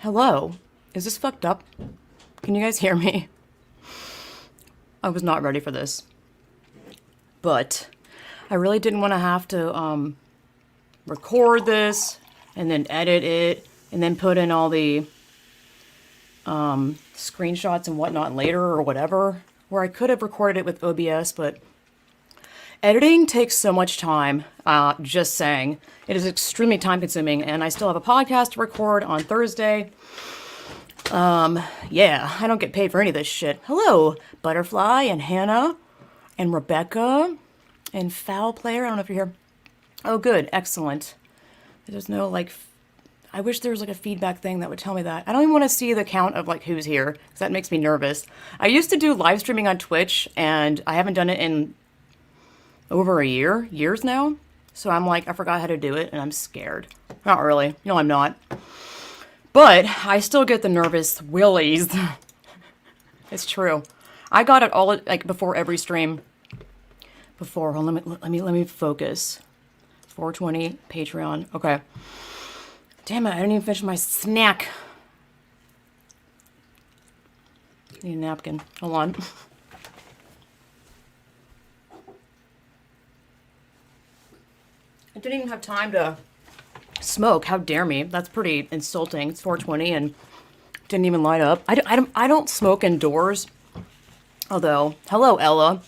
Hello? Is this fucked up? Can you guys hear me? I was not ready for this. But I really didn't want to have to record this and then edit it and then put in all the screenshots and whatnot later or whatever, where I could have recorded it with OBS, but editing takes so much time, just saying. It is extremely time consuming, and I still have a podcast to record on Thursday. Yeah, I don't get paid for any of this shit. Hello, Butterfly and Hannah and Rebecca and Foul Player. I don't know if you're here. Oh, good. Excellent. There's no, I wish there was, a feedback thing that would tell me that. I don't even want to see the count of, who's here, because that makes me nervous. I used to do live streaming on Twitch, and I haven't done it in over years now. So I'm I forgot how to do it, and I'm scared. Not really. No, I'm not. But I still get the nervous willies. It's true. I got it all, before every stream. Hold on, let me focus. 420 Patreon. Okay. Damn it, I didn't even finish my snack. Need a napkin. Hold on. I didn't even have time to smoke. How dare me? That's pretty insulting. It's 420 and didn't even light up. I don't smoke indoors. Although, hello, Ella.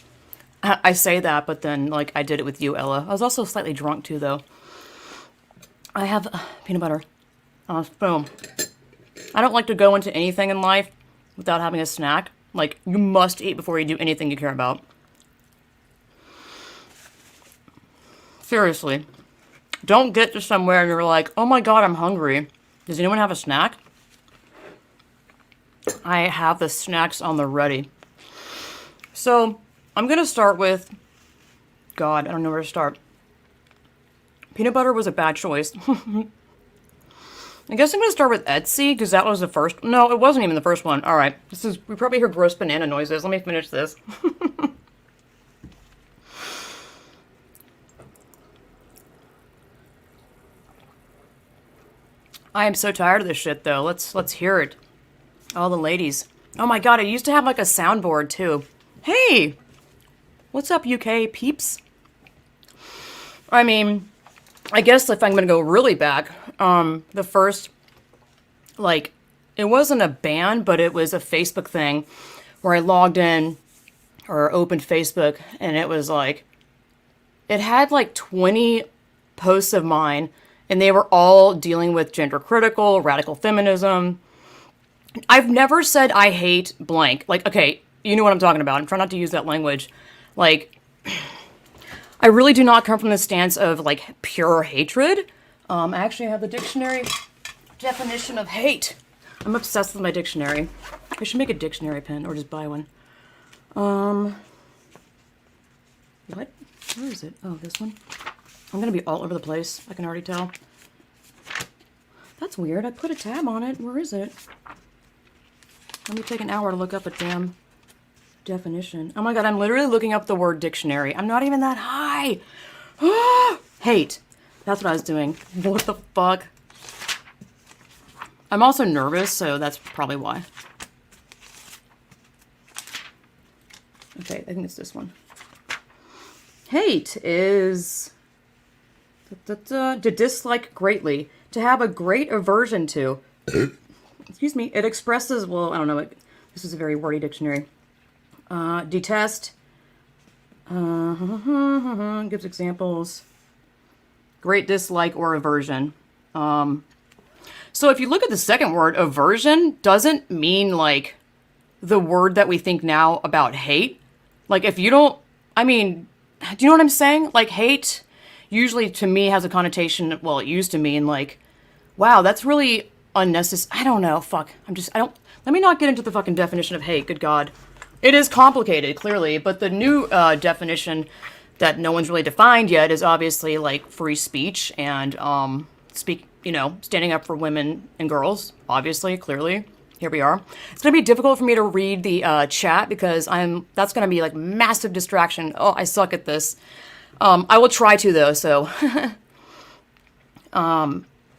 I say that, but then, I did it with you, Ella. I was also slightly drunk, too, though. I have peanut butter on a spoon. I don't like to go into anything in life without having a snack. You must eat before you do anything you care about. Seriously. Don't get to somewhere and you're like, oh my god, I'm hungry. Does anyone have a snack? I have the snacks on the ready. So, I'm gonna start with... God, I don't know where to start. Peanut butter was a bad choice. I guess I'm gonna start with Etsy, because that was the first... No, it wasn't even the first one. Alright, we probably hear gross banana noises. Let me finish this. I am so tired of this shit, though. Let's hear it. All the ladies. Oh my god, I used to have, a soundboard, too. Hey! What's up, UK peeps? I mean, I guess if I'm gonna go really back, the first, it wasn't a band, but it was a Facebook thing where I logged in or opened Facebook, and it was it had 20 posts of mine, and they were all dealing with gender critical, radical feminism. I've never said I hate blank. Okay, you know what I'm talking about. I'm trying not to use that language. I really do not come from the stance of, pure hatred. I actually have the dictionary definition of hate. I'm obsessed with my dictionary. I should make a dictionary pen or just buy one. What? Where is it? Oh, this one? I'm gonna be all over the place. I can already tell. That's weird. I put a tab on it. Where is it? Let me take an hour to look up a damn definition. Oh my god, I'm literally looking up the word dictionary. I'm not even that high. Hate. That's what I was doing. What the fuck? I'm also nervous, so that's probably why. Okay, I think it's this one. Hate is... to dislike greatly. To have a great aversion to. Excuse me. It expresses, well, I don't know. This is a very wordy dictionary. Detest. Gives examples. Great dislike or aversion. So if you look at the second word, aversion doesn't mean the word that we think now about hate. If you don't, I mean, do you know what I'm saying? Hate usually to me has a connotation, well, it used to mean wow, that's really unnecessary. I don't know. Fuck. Let me not get into the fucking definition of hate. Good God. It is complicated, clearly, but the new definition that no one's really defined yet is obviously free speech and standing up for women and girls. Obviously, clearly, here we are. It's gonna be difficult for me to read the chat because that's gonna be massive distraction. Oh, I suck at this. I will try to though. So,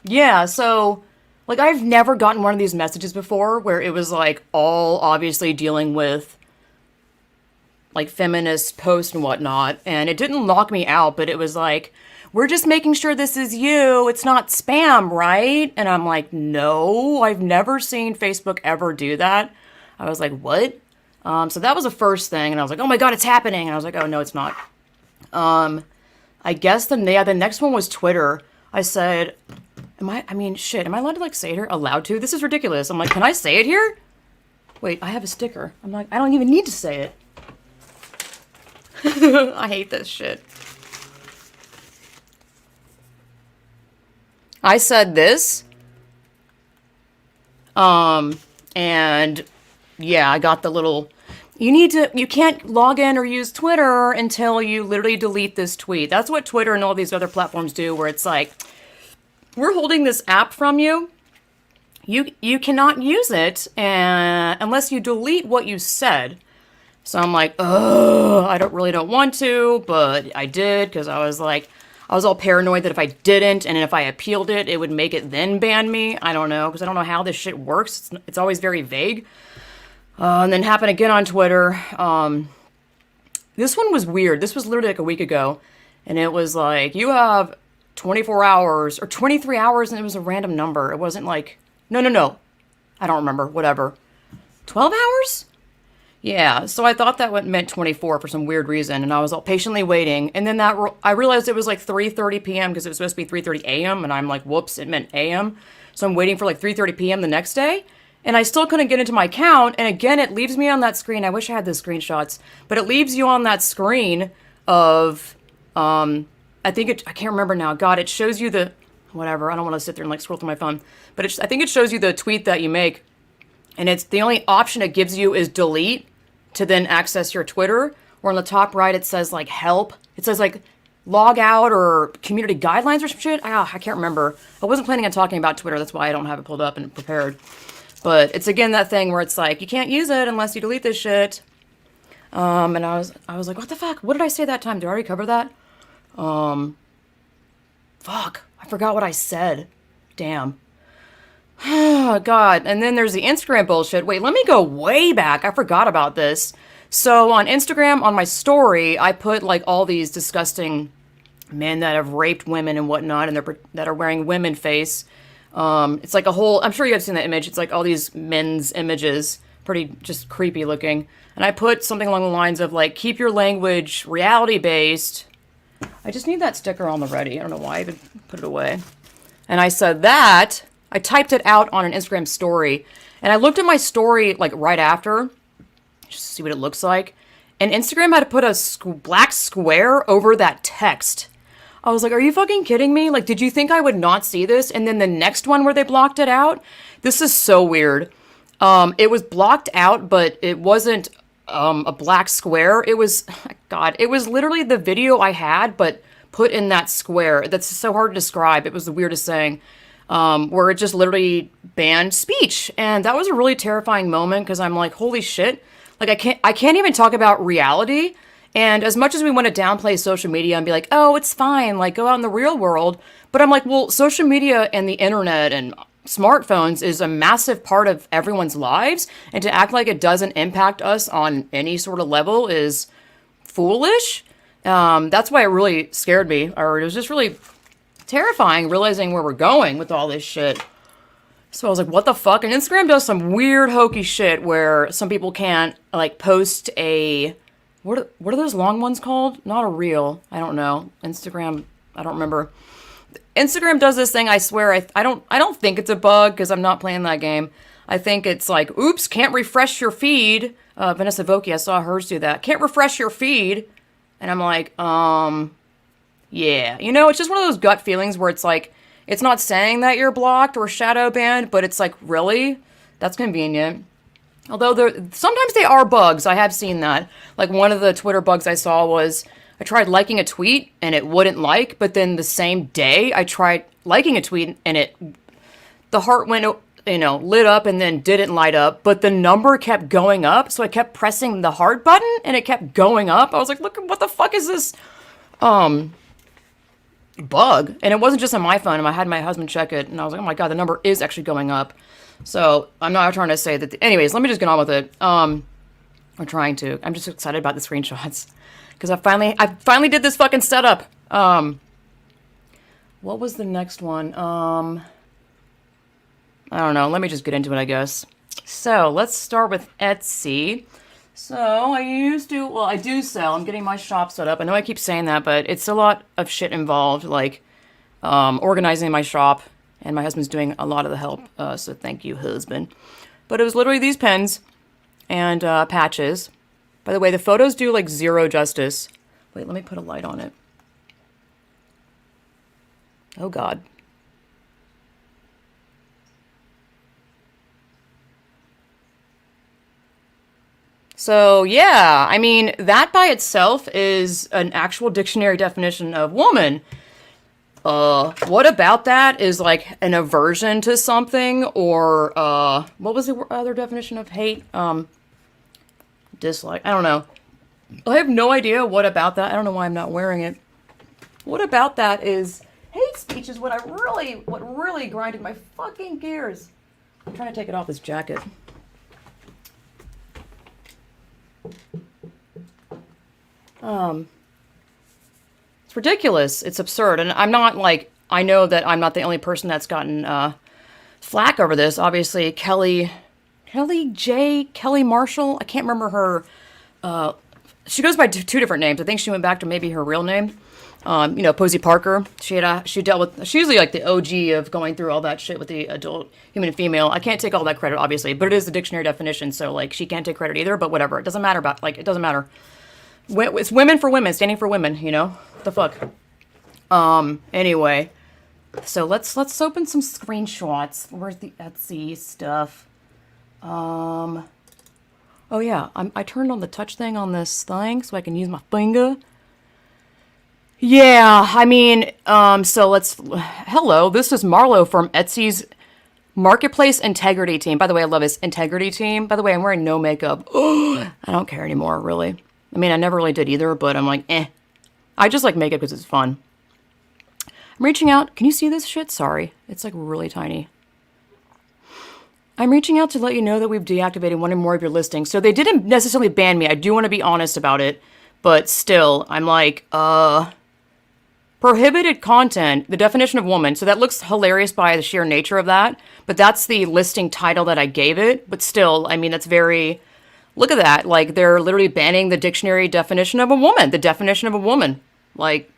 yeah. So Like, I've never gotten one of these messages before where it was, like, all obviously dealing with, like, feminist posts and whatnot. And it didn't lock me out, but it was like, we're just making sure this is you. It's not spam, right? And I'm like, no, I've never seen Facebook ever do that. I was like, what? So that was the first thing. And I was like, oh my God, it's happening. And I was like, oh, no, it's not. I guess the next one was Twitter. I said, am I allowed to, like, say it here? Allowed to? This is ridiculous. I'm like, can I say it here? Wait, I have a sticker. I'm like, I don't even need to say it. I hate this shit. I said this. And yeah, I got the little, you can't log in or use Twitter until you literally delete this tweet. That's what Twitter and all these other platforms do, where it's like, we're holding this app from you. You cannot use it unless you delete what you said. So I'm like, ugh, I don't want to, but I did, because I was all paranoid that if I didn't, and if I appealed it, it would make it then ban me. I don't know, because I don't know how this shit works. It's always very vague. And then happened again on Twitter. This one was weird. This was literally like a week ago, and it was like, you have 24 hours, or 23 hours, and it was a random number. It wasn't like, no. I don't remember, whatever. 12 hours? Yeah, so I thought that meant 24 for some weird reason, and I was all patiently waiting, and then I realized it was like 3:30 p.m. because it was supposed to be 3:30 a.m., and I'm like, whoops, it meant a.m., so I'm waiting for like 3:30 p.m. the next day, and I still couldn't get into my account, and again, it leaves me on that screen. I wish I had the screenshots, but it leaves you on that screen of, I can't remember now, God, it shows you the, whatever, I don't want to sit there and like scroll through my phone, but I think it shows you the tweet that you make, and it's the only option it gives you is delete, to then access your Twitter, or on the top right, it says like help. It says like log out or community guidelines or some shit. I can't remember. I wasn't planning on talking about Twitter. That's why I don't have it pulled up and prepared. But it's again that thing where it's like, you can't use it unless you delete this shit. And I was like, what the fuck? What did I say that time? Did I already cover that? Fuck. I forgot what I said. Damn. Oh, God. And then there's the Instagram bullshit. Wait, let me go way back. I forgot about this. So on Instagram, on my story, I put like all these disgusting men that have raped women and whatnot, and that are wearing women face. It's like a whole, I'm sure you have seen that image. It's like all these men's images, pretty just creepy looking. And I put something along the lines of like, keep your language reality based. I just need that sticker on the ready. I don't know why I even put it away. And I said that. I typed it out on an Instagram story, and I looked at my story like right after, just to see what it looks like. And Instagram had to put a black square over that text. I was like, are you fucking kidding me? Like, did you think I would not see this? And then the next one where they blocked it out, this is so weird. It was blocked out, but it wasn't a black square. It was, God, it was literally the video I had, but put in that square. That's so hard to describe. It was the weirdest thing. Where it just literally banned speech. And that was a really terrifying moment, because I'm like, holy shit. Like, I can't even talk about reality. And as much as we want to downplay social media and be like, oh, it's fine, like, go out in the real world. But I'm like, well, social media and the internet and smartphones is a massive part of everyone's lives. And to act like it doesn't impact us on any sort of level is foolish. That's why it really scared me. Or it was just really terrifying realizing where we're going with all this shit. So I was like, what the fuck? And Instagram does some weird hokey shit where some people can't like post a, what are those long ones called? Not a reel. I don't know. Instagram, I don't remember. Instagram does this thing, I swear, I don't think it's a bug, because I'm not playing that game. I think it's like, oops, can't refresh your feed. Vanessa Voki, I saw hers do that. Can't refresh your feed. And I'm like, yeah, it's just one of those gut feelings where it's like, it's not saying that you're blocked or shadow banned, but it's like, really? That's convenient. Although sometimes they are bugs. I have seen that. Like, one of the Twitter bugs I saw was, I tried liking a tweet and it wouldn't like, but then the same day I tried liking a tweet and the heart went, lit up and then didn't light up, but the number kept going up. So I kept pressing the heart button and it kept going up. I was like, look, what the fuck is this? bug. And it wasn't just on my phone. I had my husband check it, and I was like, oh my god, the number is actually going up. So I'm not trying to say that. Anyways, let me just get on with it. We're trying to. I'm just excited about the screenshots because I finally did this fucking setup. What was the next one? I don't know. Let me just get into it, I guess. So let's start with Etsy. So I do sell. I'm getting my shop set up. I know I keep saying that, but it's a lot of shit involved, like organizing my shop, and my husband's doing a lot of the help. So thank you, husband. But it was literally these pens and patches. By the way, the photos do like zero justice. Wait, let me put a light on it. Oh God. So, yeah, I mean, that by itself is an actual dictionary definition of woman. What about that is like an aversion to something, or, what was the other definition of hate? Dislike. I don't know. I have no idea what about that. I don't know why I'm not wearing it. What about that is hate speech is what really grinded my fucking gears. I'm trying to take it off this jacket. It's ridiculous. It's absurd. And I'm not like, I know that I'm not the only person that's gotten flack over this. Obviously, Kelly Marshall. I can't remember her. She goes by two different names. I think she went back to maybe her real name. Posey Parker. She dealt with, she's usually like the OG of going through all that shit with the adult human and female. I can't take all that credit, obviously, but it is the dictionary definition, so like she can't take credit either, but whatever. It doesn't matter it doesn't matter. It's women for women, standing for women, What the fuck? Anyway. So let's open some screenshots. Where's the Etsy stuff? Oh yeah, I turned on the touch thing on this thing so I can use my finger. Yeah, I mean, hello, this is Marlo from Etsy's Marketplace Integrity Team. By the way, I love this Integrity Team. By the way, I'm wearing no makeup. I don't care anymore, really. I mean, I never really did either, but I'm like, eh. I just like makeup because it's fun. I'm reaching out. Can you see this shit? Sorry. It's like really tiny. I'm reaching out to let you know that we've deactivated one or more of your listings. So they didn't necessarily ban me. I do want to be honest about it. But still, I'm like, prohibited content, the definition of woman. So that looks hilarious by the sheer nature of that. But that's the listing title that I gave it. But still, I mean, that's very... Look at that. Like, they're literally banning the dictionary definition of a woman. The definition of a woman. Like,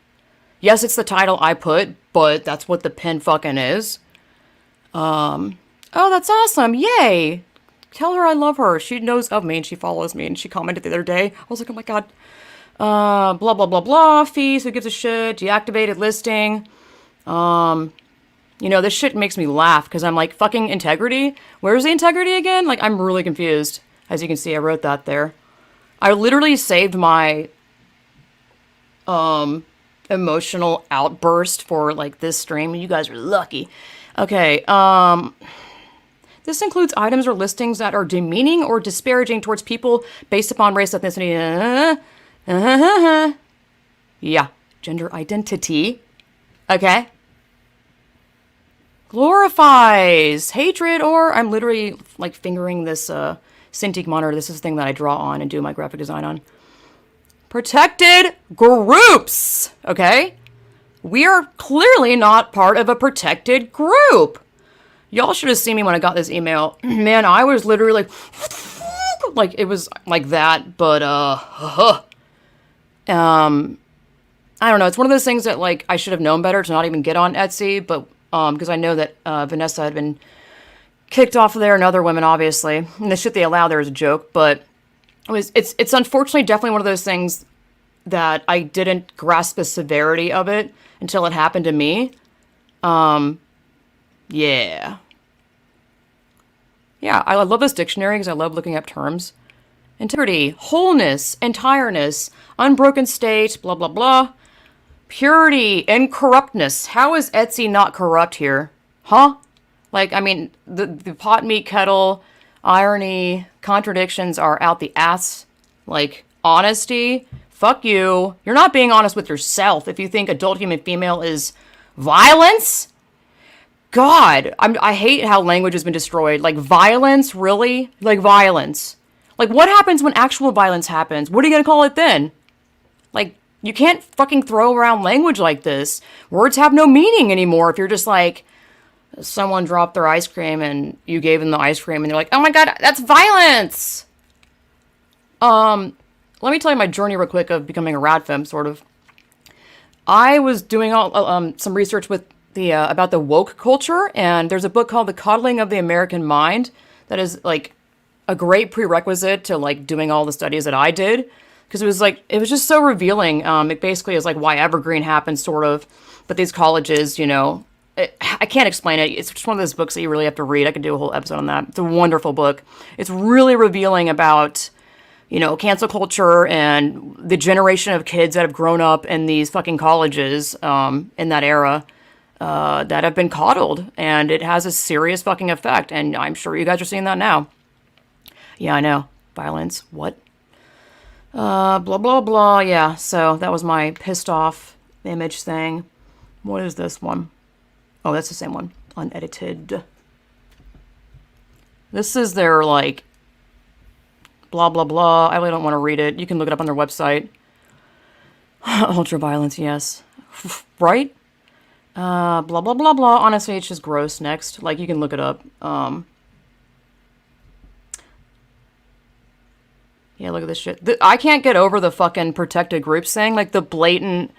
yes, it's the title I put, but that's what the pin fucking is. Oh, that's awesome. Yay. Tell her I love her. She knows of me and she follows me. And she commented the other day. I was like, oh my God. Blah, blah, blah, blah. Fees. Who gives a shit? Deactivated listing. This shit makes me laugh because I'm like, fucking integrity? Where's the integrity again? Like, I'm really confused. As you can see, I wrote that there. I literally saved my emotional outburst for like this stream. You guys are lucky. Okay. This includes items or listings that are demeaning or disparaging towards people based upon race, ethnicity, yeah, gender identity. Okay. Glorifies hatred, or I'm literally like fingering this Cintiq monitor. This is the thing that I draw on and do my graphic design on. Protected groups. Okay. We are clearly not part of a protected group. Y'all should have seen me when I got this email. Man, I was literally like it was like that, but I don't know. It's one of those things that like I should have known better to not even get on Etsy, but because I know that Vanessa had been kicked off of there and other women, obviously. And the shit they allow there is a joke, but it's unfortunately definitely one of those things that I didn't grasp the severity of it until it happened to me. Yeah. Yeah, I love this dictionary because I love looking up terms. Integrity, wholeness, entireness, unbroken state, blah, blah, blah. Purity, incorruptness. How is Etsy not corrupt here? Huh? Like, I mean, the pot meat kettle, irony, contradictions are out the ass. Like, honesty, fuck you. You're not being honest with yourself if you think adult human female is violence. God, I hate how language has been destroyed. Like, violence, really? Like, violence. Like, what happens when actual violence happens? What are you gonna call it then? Like, you can't fucking throw around language like this. Words have no meaning anymore if you're just like, someone dropped their ice cream and you gave them the ice cream and they're like, oh my god, that's violence! Let me tell you my journey real quick of becoming a radfem, sort of. I was doing some research with about the woke culture, and there's a book called The Coddling of the American Mind that is, like, a great prerequisite to, like, doing all the studies that I did. Because it was just so revealing. It basically is, like, why Evergreen happened, sort of. But these colleges, you know, I can't explain it. It's just one of those books that you really have to read. I could do a whole episode on that. It's a wonderful book. It's really revealing about, you know, cancel culture and the generation of kids that have grown up in these fucking colleges in that era. That have been coddled, and it has a serious fucking effect, and I'm sure you guys are seeing that now. Yeah, I know. Violence. What? Blah, blah, blah. Yeah, so that was my pissed off image thing. What is this one? Oh, that's the same one. Unedited. This is their, like, blah, blah, blah. I really don't want to read it. You can look it up on their website. Ultra-violence, yes. Right? Blah, blah, blah, blah. Honestly, it's just gross. Next. Like, you can look it up. Yeah, look at this shit. I can't get over the fucking protected group saying, like, the blatant,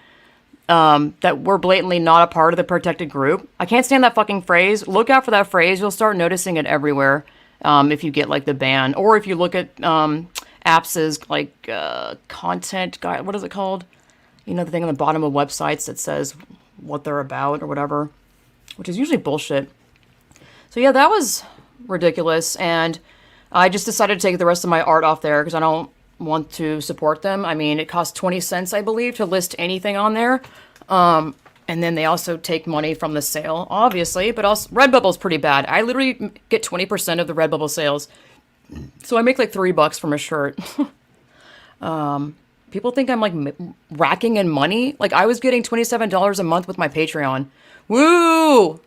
that we're blatantly not a part of the protected group. I can't stand that fucking phrase. Look out for that phrase. You'll start noticing it everywhere, if you get, like, the ban. Or if you look at, apps' like, content guide. What is it called? You know, the thing on the bottom of websites that says what they're about or whatever, which is usually bullshit. So yeah, that was ridiculous, and I just decided to take the rest of my art off there because I don't want to support them. I mean, it costs 20 cents, I believe, to list anything on there. And then they also take money from the sale, obviously, but also Redbubble's pretty bad. I literally get 20% of the Redbubble sales. So I make like $3 from a shirt. People think I'm, like, racking in money. Like, I was getting $27 a month with my Patreon. Woo!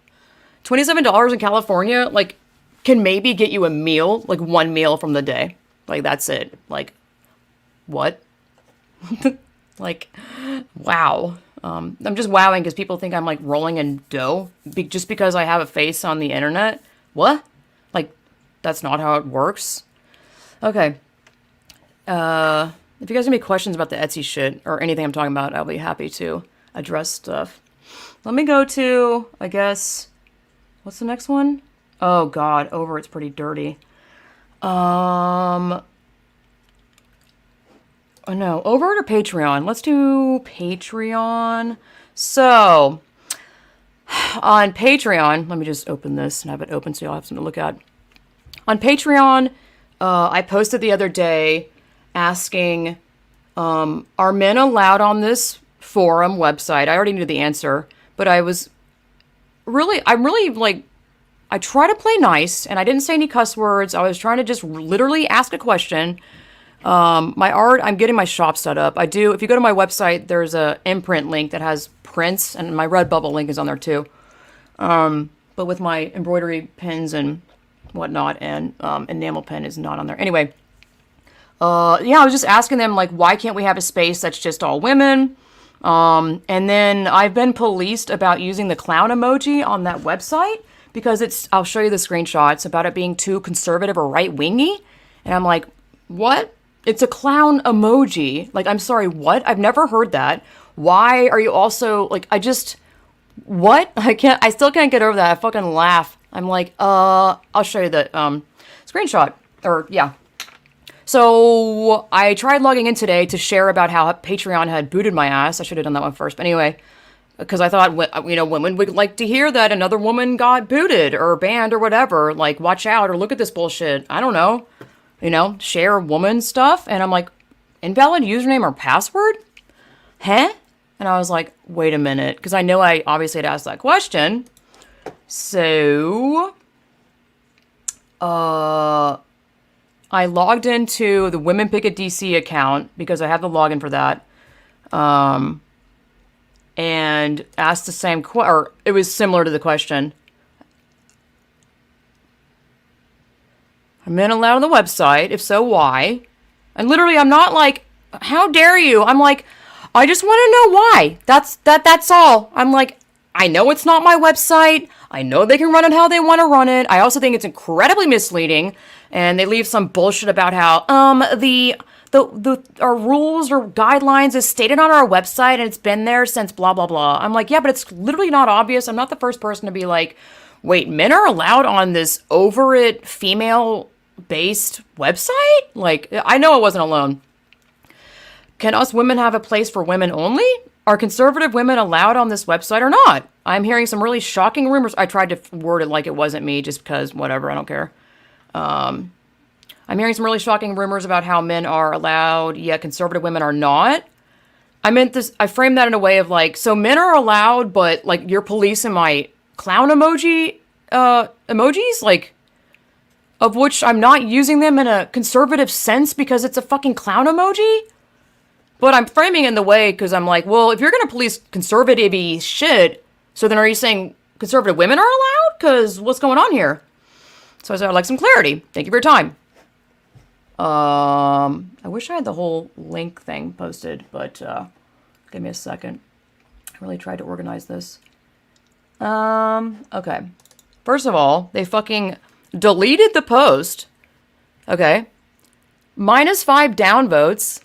$27 in California, like, can maybe get you a meal, like, one meal from the day. Like, that's it. Like, what? Like, wow. I'm just wowing because people think I'm, like, rolling in dough just because I have a face on the internet. What? Like, that's not how it works. Okay. If you guys have any questions about the Etsy shit or anything I'm talking about, I'll be happy to address stuff. Let me go to, I guess, what's the next one? Oh god, over it's pretty dirty. Oh no, over to Patreon. Let's do Patreon. So, on Patreon, let me just open this and have it open so y'all have something to look at. On Patreon, I posted the other day asking, are men allowed on this forum website? I already knew the answer, but I'm really, like, I try to play nice, and I didn't say any cuss words. I was trying to just literally ask a question. My art, I'm getting my shop set up. If you go to my website, there's a imprint link that has prints, and my Redbubble link is on there too. But with my embroidery pins and whatnot, and enamel pen is not on there. Anyway, yeah, I was just asking them, like, why can't we have a space that's just all women? And then I've been policed about using the clown emoji on that website because I'll show you the screenshots about it being too conservative or right-wingy. And I'm like, what? It's a clown emoji. Like, I'm sorry, what? I've never heard that. Why are you also, like, what? I still can't get over that. I fucking laugh. I'm like, I'll show you the, screenshot. Or, yeah. So, I tried logging in today to share about how Patreon had booted my ass. I should have done that one first. But anyway, because I thought, you know, women would like to hear that another woman got booted or banned or whatever. Like, watch out or look at this bullshit. I don't know. You know, share woman stuff. And I'm like, invalid username or password? Huh? And I was like, wait a minute. Because I know I obviously had asked that question. So, I logged into the Women Picket DC account because I have the login for that. And asked the same or it was similar to the question. Are men allowed on the website? If so, why? And literally, I'm not like, how dare you? I'm like, I just want to know why. That's all. I'm like, I know it's not my website. I know they can run it how they want to run it. I also think it's incredibly misleading. And they leave some bullshit about how, our rules or guidelines is stated on our website and it's been there since blah, blah, blah. I'm like, yeah, but it's literally not obvious. I'm not the first person to be like, wait, men are allowed on this over it female-based website? Like, I know I wasn't alone. Can us women have a place for women only? Are conservative women allowed on this website or not? I'm hearing some really shocking rumors. I tried to word it like it wasn't me just because, whatever, I don't care. I'm hearing some really shocking rumors about how men are allowed, yet conservative women are not. I framed that in a way of like, so men are allowed, but like you're policing my clown emojis, like, of which I'm not using them in a conservative sense because it's a fucking clown emoji. But I'm framing in the way because I'm like, well, if you're going to police conservative-y shit, so then are you saying conservative women are allowed? Because what's going on here? So I said, I'd like some clarity. Thank you for your time. I wish I had the whole link thing posted, but give me a second. I really tried to organize this. Okay. First of all, they fucking deleted the post. Okay. -5 downvotes.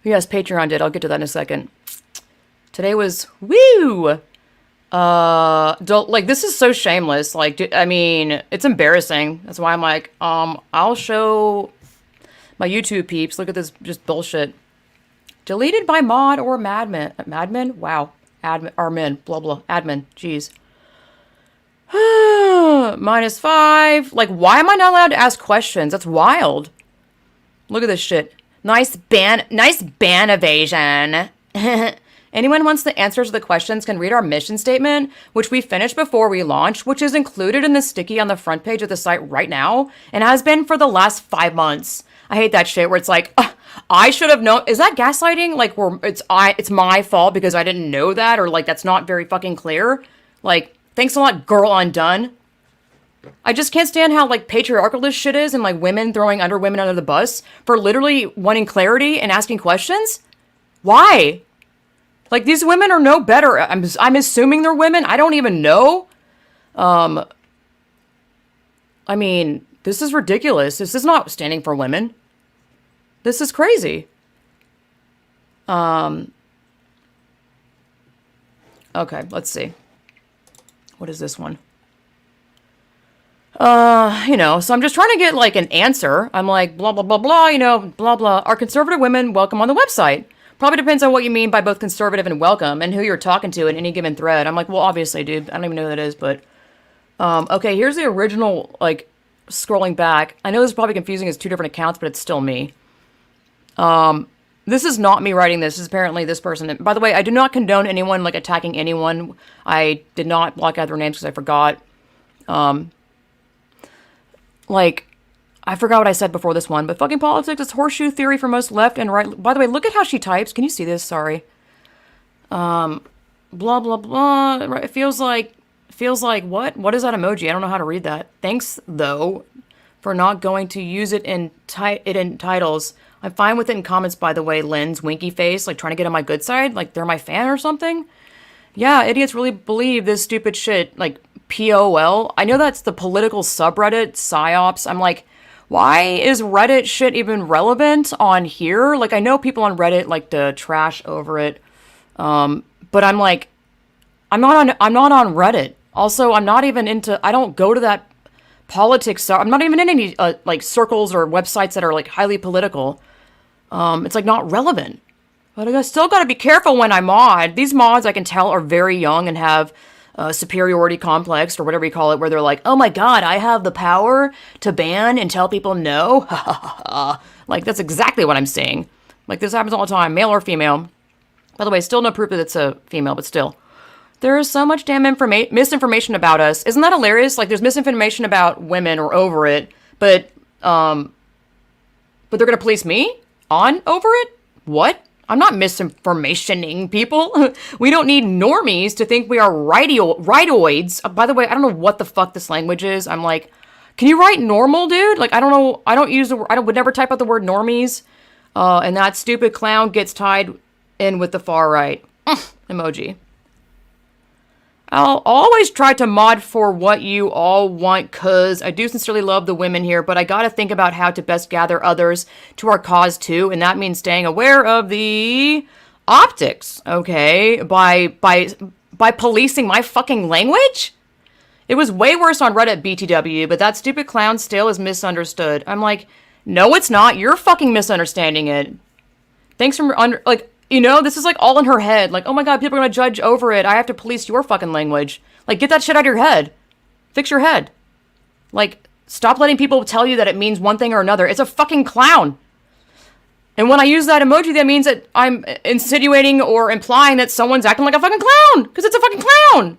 Yes, Patreon did. I'll get to that in a second. Today was, woo! Like, this is so shameless. Like, I mean, it's embarrassing. That's why I'm like, I'll show my YouTube peeps. Look at this just bullshit. Deleted by mod or madman. Madman? Wow. Admin, or men. Blah, blah. Admin. Jeez. -5. Like, why am I not allowed to ask questions? That's wild. Look at this shit. Nice ban evasion. Anyone wants the answers to the questions can read our mission statement, which we finished before we launched, which is included in the sticky on the front page of the site right now, and has been for the last 5 months. I hate that shit where it's like, I should have known. Is that gaslighting? Like, where it's my fault because I didn't know that, or like that's not very fucking clear. Like, thanks a lot, girl undone. I just can't stand how like patriarchal this shit is, and like women throwing women under the bus for literally wanting clarity and asking questions. Why? Like, these women are no better. I'm assuming they're women. I don't even know. I mean, this is ridiculous. This is not standing for women. This is crazy. Okay, let's see. What is this one? So I'm just trying to get like an answer. I'm like, blah, blah, blah, blah, blah, blah. Are conservative women welcome on the website? Probably depends on what you mean by both conservative and welcome and who you're talking to in any given thread. I'm like, well, obviously, dude. I don't even know who that is, but... okay, here's the original, like, scrolling back. I know this is probably confusing as 2 different accounts, but it's still me. This is not me writing this. This is apparently this person. By the way, I do not condone anyone, like, attacking anyone. I did not block out their names because I forgot. I forgot what I said before this one, but fucking politics is horseshoe theory for most left and right. By the way, look at how she types. Can you see this? Sorry. Blah, blah, blah. It feels like what? What is that emoji? I don't know how to read that. Thanks, though, for not going to use it in titles. I'm fine with it in comments, by the way, Lynn's winky face, like trying to get on my good side, like they're my fan or something. Yeah, idiots really believe this stupid shit, like POL. I know that's the political subreddit, PsyOps. I'm like, why is Reddit shit even relevant on here? Like, I know people on Reddit like to trash over it. But I'm like, I'm not on Reddit. Also, I'm not even into, I don't go to that politics. I'm not even in any, like, circles or websites that are, like, highly political. It's, like, not relevant. But I still gotta be careful when I mod. These mods, I can tell, are very young and have superiority complex, or whatever you call it, where they're like, oh my god, I have the power to ban and tell people no. Like, that's exactly what I'm saying. Like, this happens all the time, male or female. By the way, still no proof that it's a female, but still. There is so much damn misinformation about us. Isn't that hilarious? Like, there's misinformation about women or over it, but But they're gonna police me on over it? What? I'm not misinformationing people. We don't need normies to think we are rightoids. By the way, I don't know what the fuck this language is. I'm like, can you write normal, dude? Like, I don't know. I don't use the word. Would never type out the word normies. And that stupid clown gets tied in with the far right. Emoji. I'll always try to mod for what you all want, cause I do sincerely love the women here, but I gotta think about how to best gather others to our cause too, and that means staying aware of the optics, okay? By policing my fucking language? It was way worse on Reddit BTW, but that stupid clown still is misunderstood. I'm like, no, it's not. You're fucking misunderstanding it. Thanks for you know, this is like all in her head. Like, oh my god, people are gonna judge over it. I have to police your fucking language. Like, get that shit out of your head. Fix your head. Like, stop letting people tell you that it means one thing or another. It's a fucking clown. And when I use that emoji, that means that I'm insinuating or implying that someone's acting like a fucking clown. Because it's a fucking clown.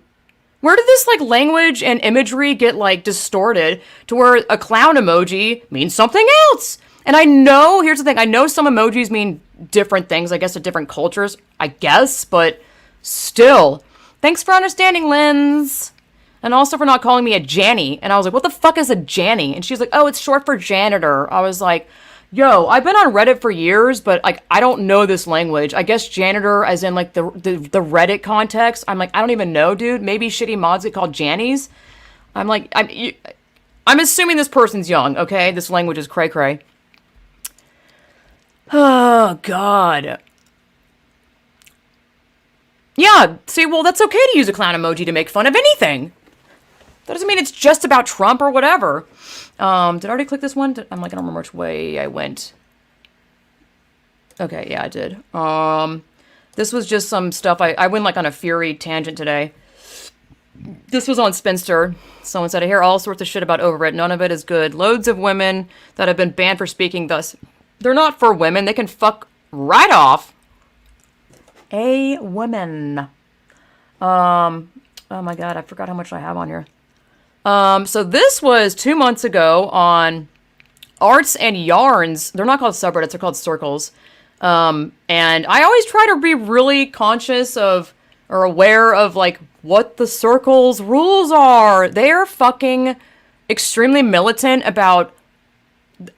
Where did this, like, language and imagery get, like, distorted to where a clown emoji means something else? And I know, here's the thing, I know some emojis mean different things, I guess, to different cultures, I guess, but still. Thanks for understanding, Linz. And also for not calling me a Janny. And I was like, what the fuck is a Janny? And she's like, oh, it's short for janitor. I was like, yo, I've been on Reddit for years, but, like, I don't know this language. I guess janitor, as in, like, the Reddit context. I'm like, I don't even know, dude. Maybe shitty mods get called Jannies. I'm like, I'm assuming this person's young, okay? This language is cray-cray. Oh, God. Yeah, see, well, that's okay to use a clown emoji to make fun of anything. That doesn't mean it's just about Trump or whatever. Did I already click this one? I'm like, I don't remember which way I went. Okay, yeah, I did. This was just some stuff. I went, like, on a Fury tangent today. This was on Spinster. Someone said, I hear all sorts of shit about over it. None of it is good. Loads of women that have been banned for speaking thus. They're not for women. They can fuck right off. A woman. Oh my god, I forgot how much I have on here. So this was 2 months ago on Arts and Yarns. They're not called subreddits, they're called circles. And I always try to be really conscious of, or aware of, like, what the circles rules are. They're fucking extremely militant about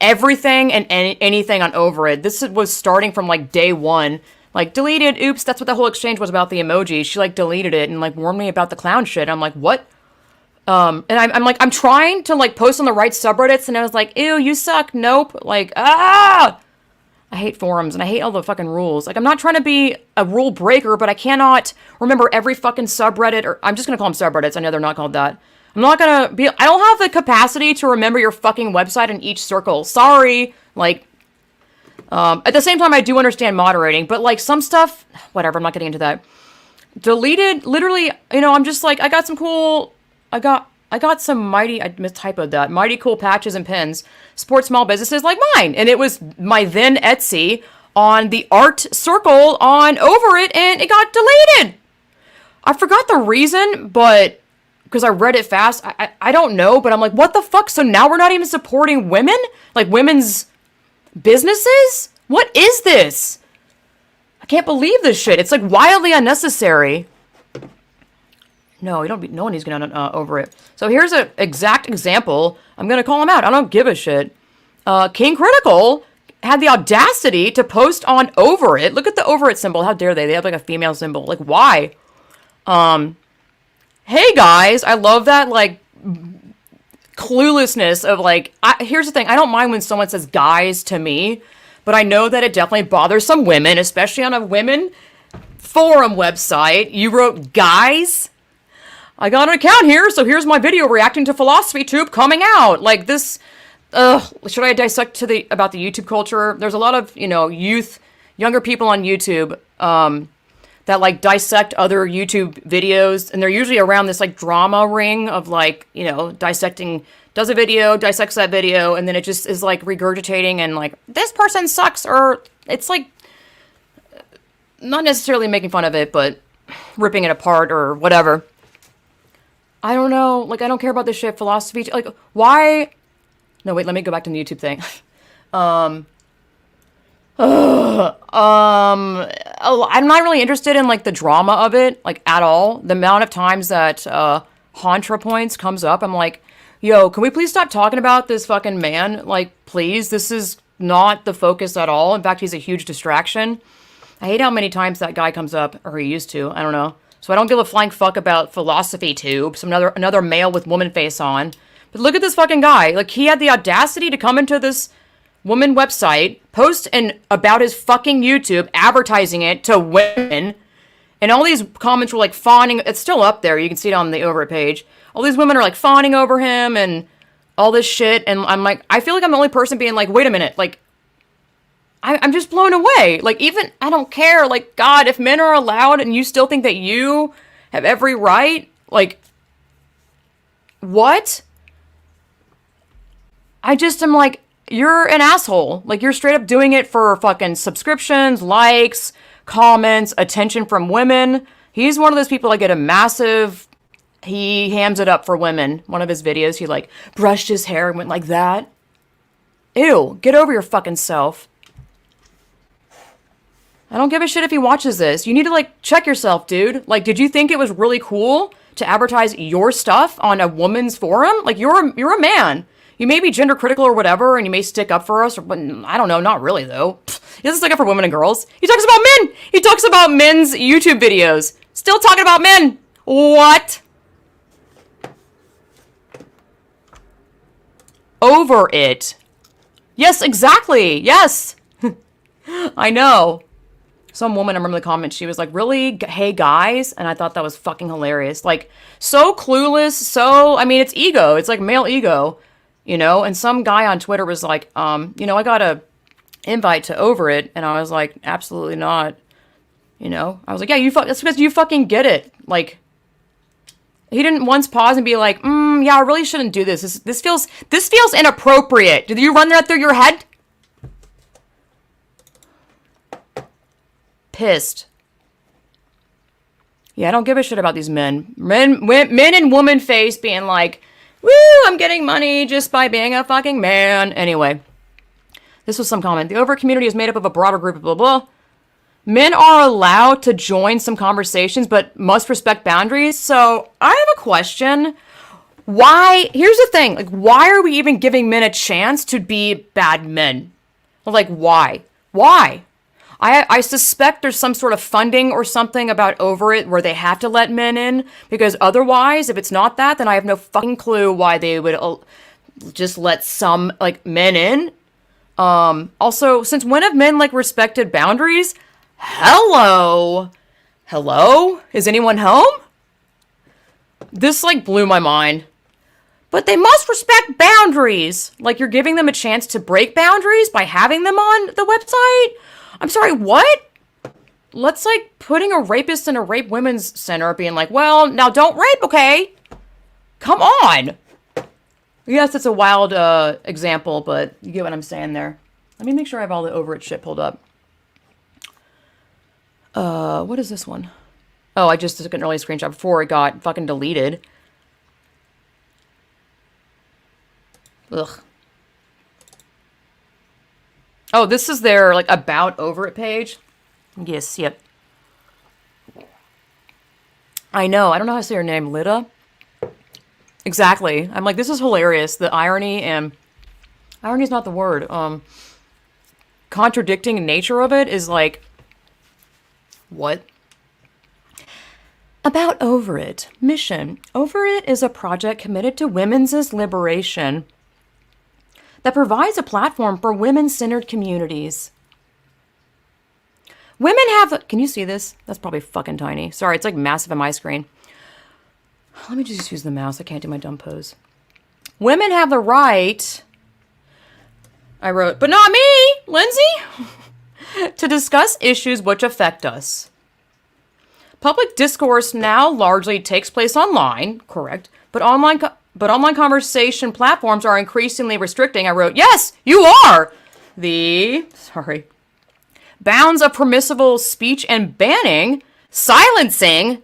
everything and anything on over it. This was starting from, like, day one. Like, deleted, oops, that's what the whole exchange was about the emoji. She, like, deleted it and, like, warned me about the clown shit. I'm like, what? And I'm like, I'm trying to, like, post on the right subreddits, and I was like, ew, you suck, nope. Like, I hate forums, and I hate all the fucking rules. Like, I'm not trying to be a rule breaker, but I cannot remember every fucking subreddit, or I'm just gonna call them subreddits. I know they're not called that. I'm not gonna be, I don't have the capacity to remember your fucking website in each circle. Sorry. Like, at the same time, I do understand moderating, but, like, some stuff, whatever, I'm not getting into that. Deleted, literally, you know, I'm just like, I got some cool, I got some mighty, I mistypoed that, mighty cool patches and pins, support small businesses like mine, and it was my then Etsy on the art circle on over it, and it got deleted. I forgot the reason, but because I read it fast, I don't know, but I'm like, what the fuck? So now we're not even supporting women? Like, women's businesses? What is this? I can't believe this shit. It's, like, wildly unnecessary. No, no one needs to get over it. So here's an exact example. I'm going to call him out. I don't give a shit. King Critical had the audacity to post on over it. Look at the over it symbol. How dare they? They have, like, a female symbol. Like, why? Hey guys, I love that, like, cluelessness of, like, here's the thing, I don't mind when someone says guys to me, but I know that it definitely bothers some women, especially on a women forum website. You wrote guys? I got an account here, so here's my video reacting to Philosophy Tube coming out. Like, this, should I dissect about the YouTube culture? There's a lot of, you know, younger people on YouTube, that, like, dissect other YouTube videos, and they're usually around this, like, drama ring of, like, you know, dissecting, does a video, dissects that video, and then it just is, like, regurgitating and, like, this person sucks, or it's, like, not necessarily making fun of it, but ripping it apart or whatever. I don't know, like, I don't care about this shit, philosophy, like, why No, wait, let me go back to the YouTube thing. I'm not really interested in, like, the drama of it, like, at all. The amount of times that, ContraPoints comes up, I'm like, yo, can we please stop talking about this fucking man? Like, please, this is not the focus at all. In fact, he's a huge distraction. I hate how many times that guy comes up, or he used to, I don't know. So I don't give a flying fuck about philosophy tubes, another male with woman face on. But look at this fucking guy. Like, he had the audacity to come into this woman website, post about his fucking YouTube, advertising it to women, and all these comments were like fawning. It's still up there. You can see it on the over it page. All these women are like fawning over him and all this shit. And I'm like, I feel like I'm the only person being like, wait a minute, like, I'm just blown away. Like, even, I don't care. Like, God, if men are allowed and you still think that you have every right, like, what? I just am like, you're an asshole. Like, you're straight up doing it for fucking subscriptions, likes, comments, attention from women. He's one of those people that get a massive, he hams it up for women. One of his videos, he like brushed his hair and went like that. Ew, get over your fucking self. I don't give a shit if he watches this. You need to, like, check yourself, dude. Like, did you think it was really cool to advertise your stuff on a woman's forum? Like, you're a man. You may be gender critical or whatever, and you may stick up for us, but I don't know, not really, though. He doesn't stick up for women and girls. He talks about men! He talks about men's YouTube videos. Still talking about men! What? Over it. Yes, exactly. Yes. I know. Some woman, I remember the comment, she was like, really? Hey, guys? And I thought that was fucking hilarious. Like, so clueless, so, I mean, it's ego. It's like male ego, you know? And some guy on Twitter was like, you know, I got a invite to Over It. And I was like, absolutely not. You know? I was like, yeah, that's because you fucking get it. Like, he didn't once pause and be like, yeah, I really shouldn't do this. This feels inappropriate. Did you run that through your head? Pissed. Yeah, I don't give a shit about these men. Men and woman face being like, woo, I'm getting money just by being a fucking man. Anyway, this was some comment. The Over community is made up of a broader group of blah, blah. Men are allowed to join some conversations, but must respect boundaries. So I have a question. Why? Here's the thing. Like, why are we even giving men a chance to be bad men? Like, why? Why? I suspect there's some sort of funding or something about Over It where they have to let men in, because otherwise, if it's not that, then I have no fucking clue why they would just let some, like, men in. Also, since when have men, like, respected boundaries? Hello? Is anyone home? This, like, blew my mind. But they must respect boundaries. Like, you're giving them a chance to break boundaries by having them on the website? I'm sorry, what? That's like putting a rapist in a rape women's center being like, well, now don't rape, okay? Come on. Yes, it's a wild example, but you get what I'm saying there. Let me make sure I have all the Over It shit pulled up. What is this one? Oh, I just took an early screenshot before it got fucking deleted. Ugh. Oh, this is their, like, about Over It page. Yes, yep. I know. I don't know how to say her name. Lida? Exactly. I'm like, this is hilarious. The irony and... Irony is not the word. Contradicting nature of it is like... What? About Over It. Mission. Over It is a project committed to women's liberation that provides a platform for women-centered communities. Women have... Can you see this? That's probably fucking tiny. Sorry, it's like massive on my screen. Let me just use the mouse. I can't do my dumb pose. Women have the right... I wrote, but not me, Lindsay, to discuss issues which affect us. Public discourse now largely takes place online, correct, but online conversation platforms are increasingly restricting. I wrote, yes, you are! Bounds of permissible speech and banning, silencing.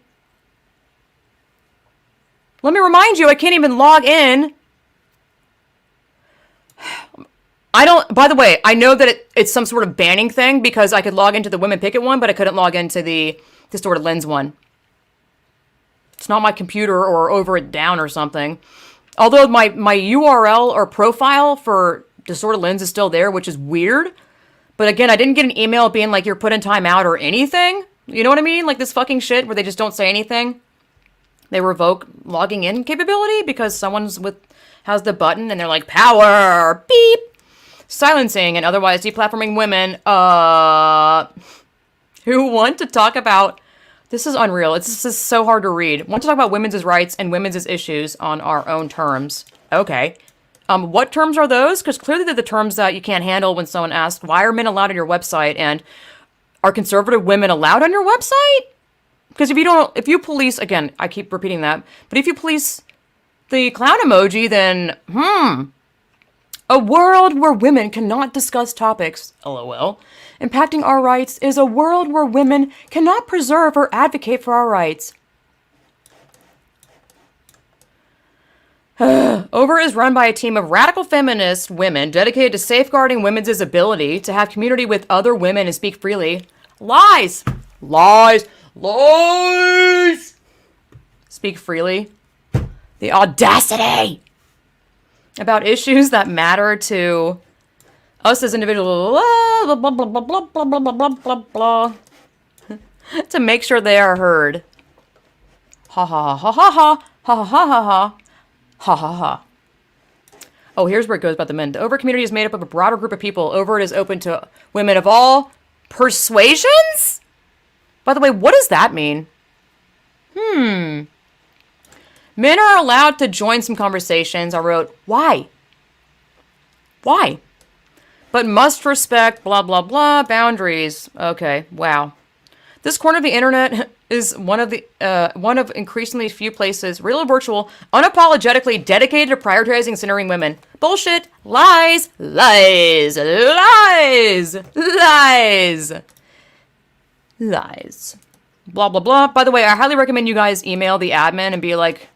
Let me remind you, I can't even log in. I don't, by the way, I know that it's some sort of banning thing because I could log into the Women Picket one, but I couldn't log into the Distorted Lens one. It's not my computer or over it down or something. Although my URL or profile for Distorted Lens is still there, which is weird. But again, I didn't get an email being like, you're put in timeout or anything. You know what I mean? Like this fucking shit where they just don't say anything. They revoke logging in capability because has the button and they're like, power, beep, silencing and otherwise deplatforming women, who want to talk about, this is unreal. This is so hard to read. Want to talk about women's rights and women's issues on our own terms. Okay. What terms are those? Because clearly they're the terms that you can't handle when someone asks, why are men allowed on your website? And are conservative women allowed on your website? Because if you police, again, I keep repeating that, but if you police the clown emoji, then, a world where women cannot discuss topics, LOL, impacting our rights is a world where women cannot preserve or advocate for our rights. Over is run by a team of radical feminist women dedicated to safeguarding women's ability to have community with other women and speak freely. Lies! Lies! Lies! Speak freely. The audacity! About issues that matter to us as individuals. Blah, blah, blah, blah, blah, blah, blah, blah, blah, blah. To make sure they are heard. Ha ha ha ha ha ha ha ha ha ha. Ha ha ha. Oh, here's where it goes about the men. The Over community is made up of a broader group of people. Over it is open to women of all persuasions? By the way, what does that mean? Men are allowed to join some conversations. I wrote, why? Why? But must respect blah, blah, blah, boundaries. Okay, wow. This corner of the internet is one of increasingly few places, real or virtual, unapologetically dedicated to prioritizing and centering women. Bullshit. Lies. Lies. Lies. Lies. Lies. Blah, blah, blah. By the way, I highly recommend you guys email the admin and be like,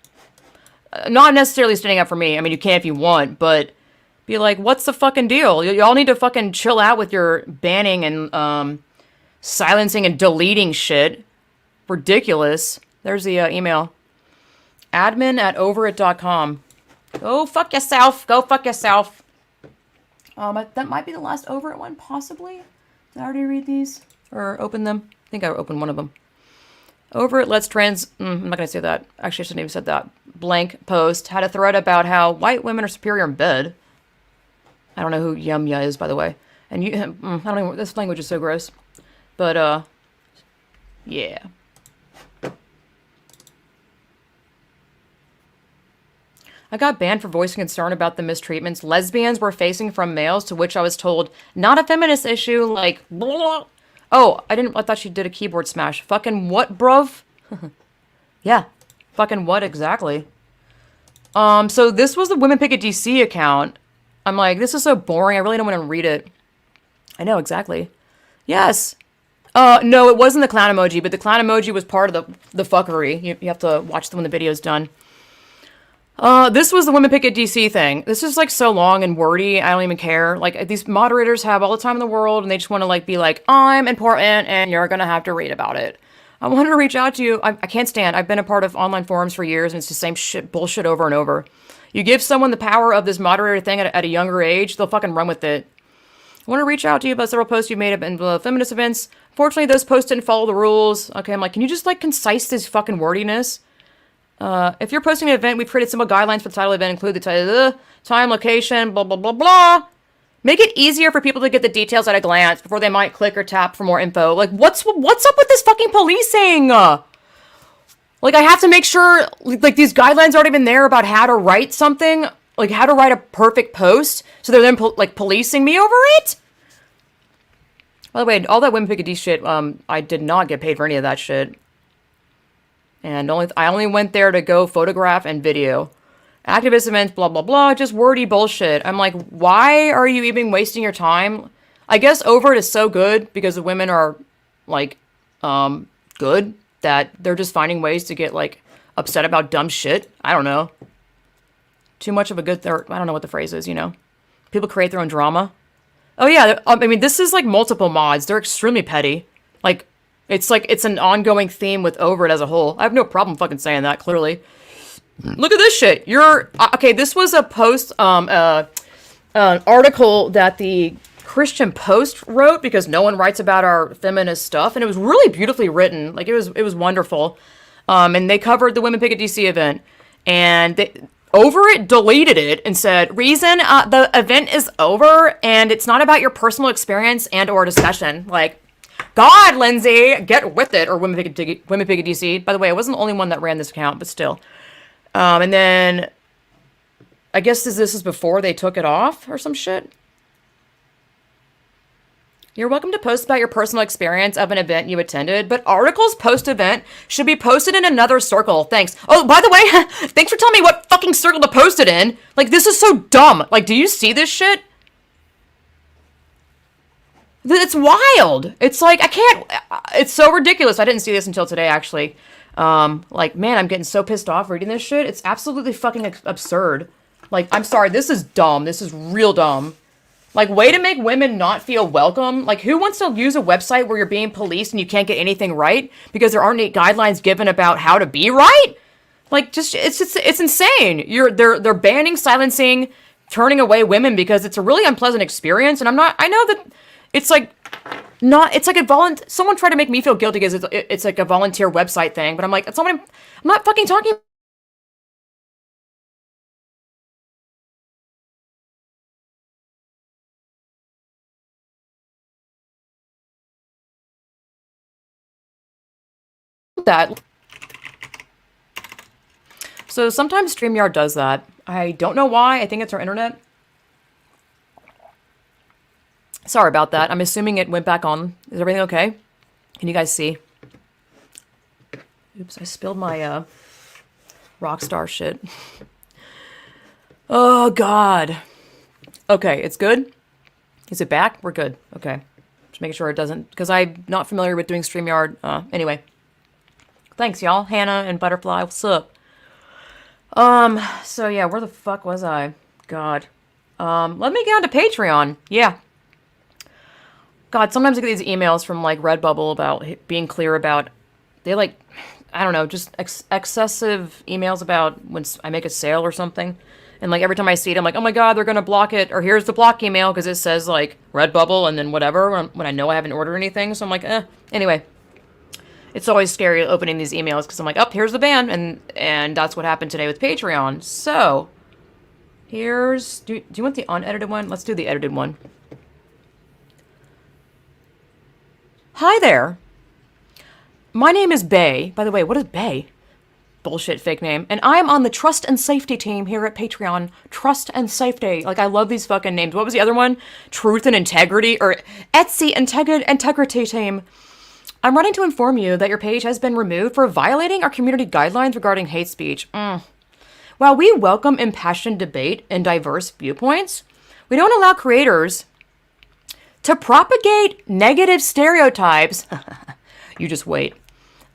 not necessarily standing up for me. I mean, you can if you want, but be like, what's the fucking deal? Y'all need to fucking chill out with your banning and, silencing and deleting shit. Ridiculous. There's the email. admin@overit.com. Go fuck yourself. Go fuck yourself. That might be the last Overit one, possibly. Did I already read these? Or open them? I think I opened one of them. Overit let's I'm not going to say that. Actually, I shouldn't even said that. Blank post had a thread about how white women are superior in bed. I don't know who Yumya is, by the way. And I don't know, this language is so gross. But, yeah. I got banned for voicing concern about the mistreatments lesbians were facing from males, to which I was told, not a feminist issue, like, blah. Oh, I thought she did a keyboard smash. Fucking what, bruv? Yeah. Fucking what exactly? So this was the Women Picket DC account. I'm like, this is so boring, I really don't want to read it. I know, exactly. Yes. No, it wasn't the clown emoji, but the clown emoji was part of the fuckery. You have to watch when the video's done. This was the Women Picket DC thing. This is like so long and wordy, I don't even care. Like, these moderators have all the time in the world, and they just want to like be like, I'm important, and you're gonna have to read about it. I wanted to reach out to you. I can't stand. I've been a part of online forums for years, and it's the same shit, bullshit over and over. You give someone the power of this moderator thing at a younger age, they'll fucking run with it. I want to reach out to you about several posts you made in feminist events. Fortunately, those posts didn't follow the rules. Okay, I'm like, can you just, like, concise this fucking wordiness? If you're posting an event, we've created simple guidelines for the title of the event, include the title, time, location, blah, blah, blah, blah. Make it easier for people to get the details at a glance before they might click or tap for more info. Like, what's up with this fucking policing? Like, I have to make sure, like, these guidelines aren't even there about how to write something. Like, how to write a perfect post. So they're then, policing me over it? By the way, all that Women Picket D shit, I did not get paid for any of that shit. And I only went there to go photograph and video. Activist events, blah, blah, blah, just wordy bullshit. I'm like, why are you even wasting your time? I guess Overt is so good because the women are, like, good that they're just finding ways to get, like, upset about dumb shit. I don't know. Too much of a good, I don't know what the phrase is, you know. People create their own drama. Oh yeah, I mean, this is like multiple mods. They're extremely petty. Like, it's an ongoing theme with Over It as a whole. I have no problem fucking saying that, clearly. Look at this shit. Okay, this was a post, an article that the Christian Post wrote, because no one writes about our feminist stuff, and it was really beautifully written. Like, it was wonderful. And they covered the Women Pick at DC event, and Over It deleted it and said, reason, the event is over, and it's not about your personal experience and or discussion. Like, God, Lindsay, get with it, or Women Pick at DC. By the way, I wasn't the only one that ran this account, but still. And then, I guess this is before they took it off or some shit. You're welcome to post about your personal experience of an event you attended, but articles post-event should be posted in another circle. Thanks. Oh, by the way, thanks for telling me what fucking circle to post it in. Like, this is so dumb. Like, do you see this shit? It's wild. It's like, I can't, it's so ridiculous. I didn't see this until today, actually. Like, man, I'm getting so pissed off reading this shit. It's absolutely fucking absurd. Like, I'm sorry, this is dumb. This is real dumb. Like, way to make women not feel welcome. Like, who wants to use a website where you're being policed and you can't get anything right because there aren't any guidelines given about how to be right? Like, it's insane. They're banning, silencing, turning away women because it's a really unpleasant experience. And I know that it's like, someone tried to make me feel guilty because it's like a volunteer website thing, but I'm like, I'm not fucking talking that. So sometimes StreamYard does that. I don't know why. I think it's our internet. Sorry about that. I'm assuming it went back on. Is everything okay? Can you guys see? Oops, I spilled my Rockstar shit. Oh, God. Okay, it's good? Is it back? We're good. Okay. Just making sure it doesn't, because I'm not familiar with doing StreamYard. Anyway. Thanks, y'all. Hannah and Butterfly, what's up? So yeah, where the fuck was I? God. Let me get on to Patreon. Yeah. God, sometimes I get these emails from, like, Redbubble about being clear about, they, like, I don't know, just excessive emails about when I make a sale or something. And, like, every time I see it, I'm like, oh my God, they're gonna block it, or here's the block email, because it says, like, Redbubble and then whatever, when I know I haven't ordered anything, so I'm like, Anyway. It's always scary opening these emails, because I'm like, oh, here's the ban, and that's what happened today with Patreon. So, here's, do you want the unedited one? Let's do the edited one. Hi there. My name is Bay. By the way, what is Bay? Bullshit fake name. And I'm on the Trust and Safety team here at Patreon. Trust and Safety. Like, I love these fucking names. What was the other one? Truth and Integrity, or Etsy Integrity team. I'm writing to inform you that your page has been removed for violating our community guidelines regarding hate speech. While we welcome impassioned debate and diverse viewpoints, we don't allow creators to propagate negative stereotypes, you just wait,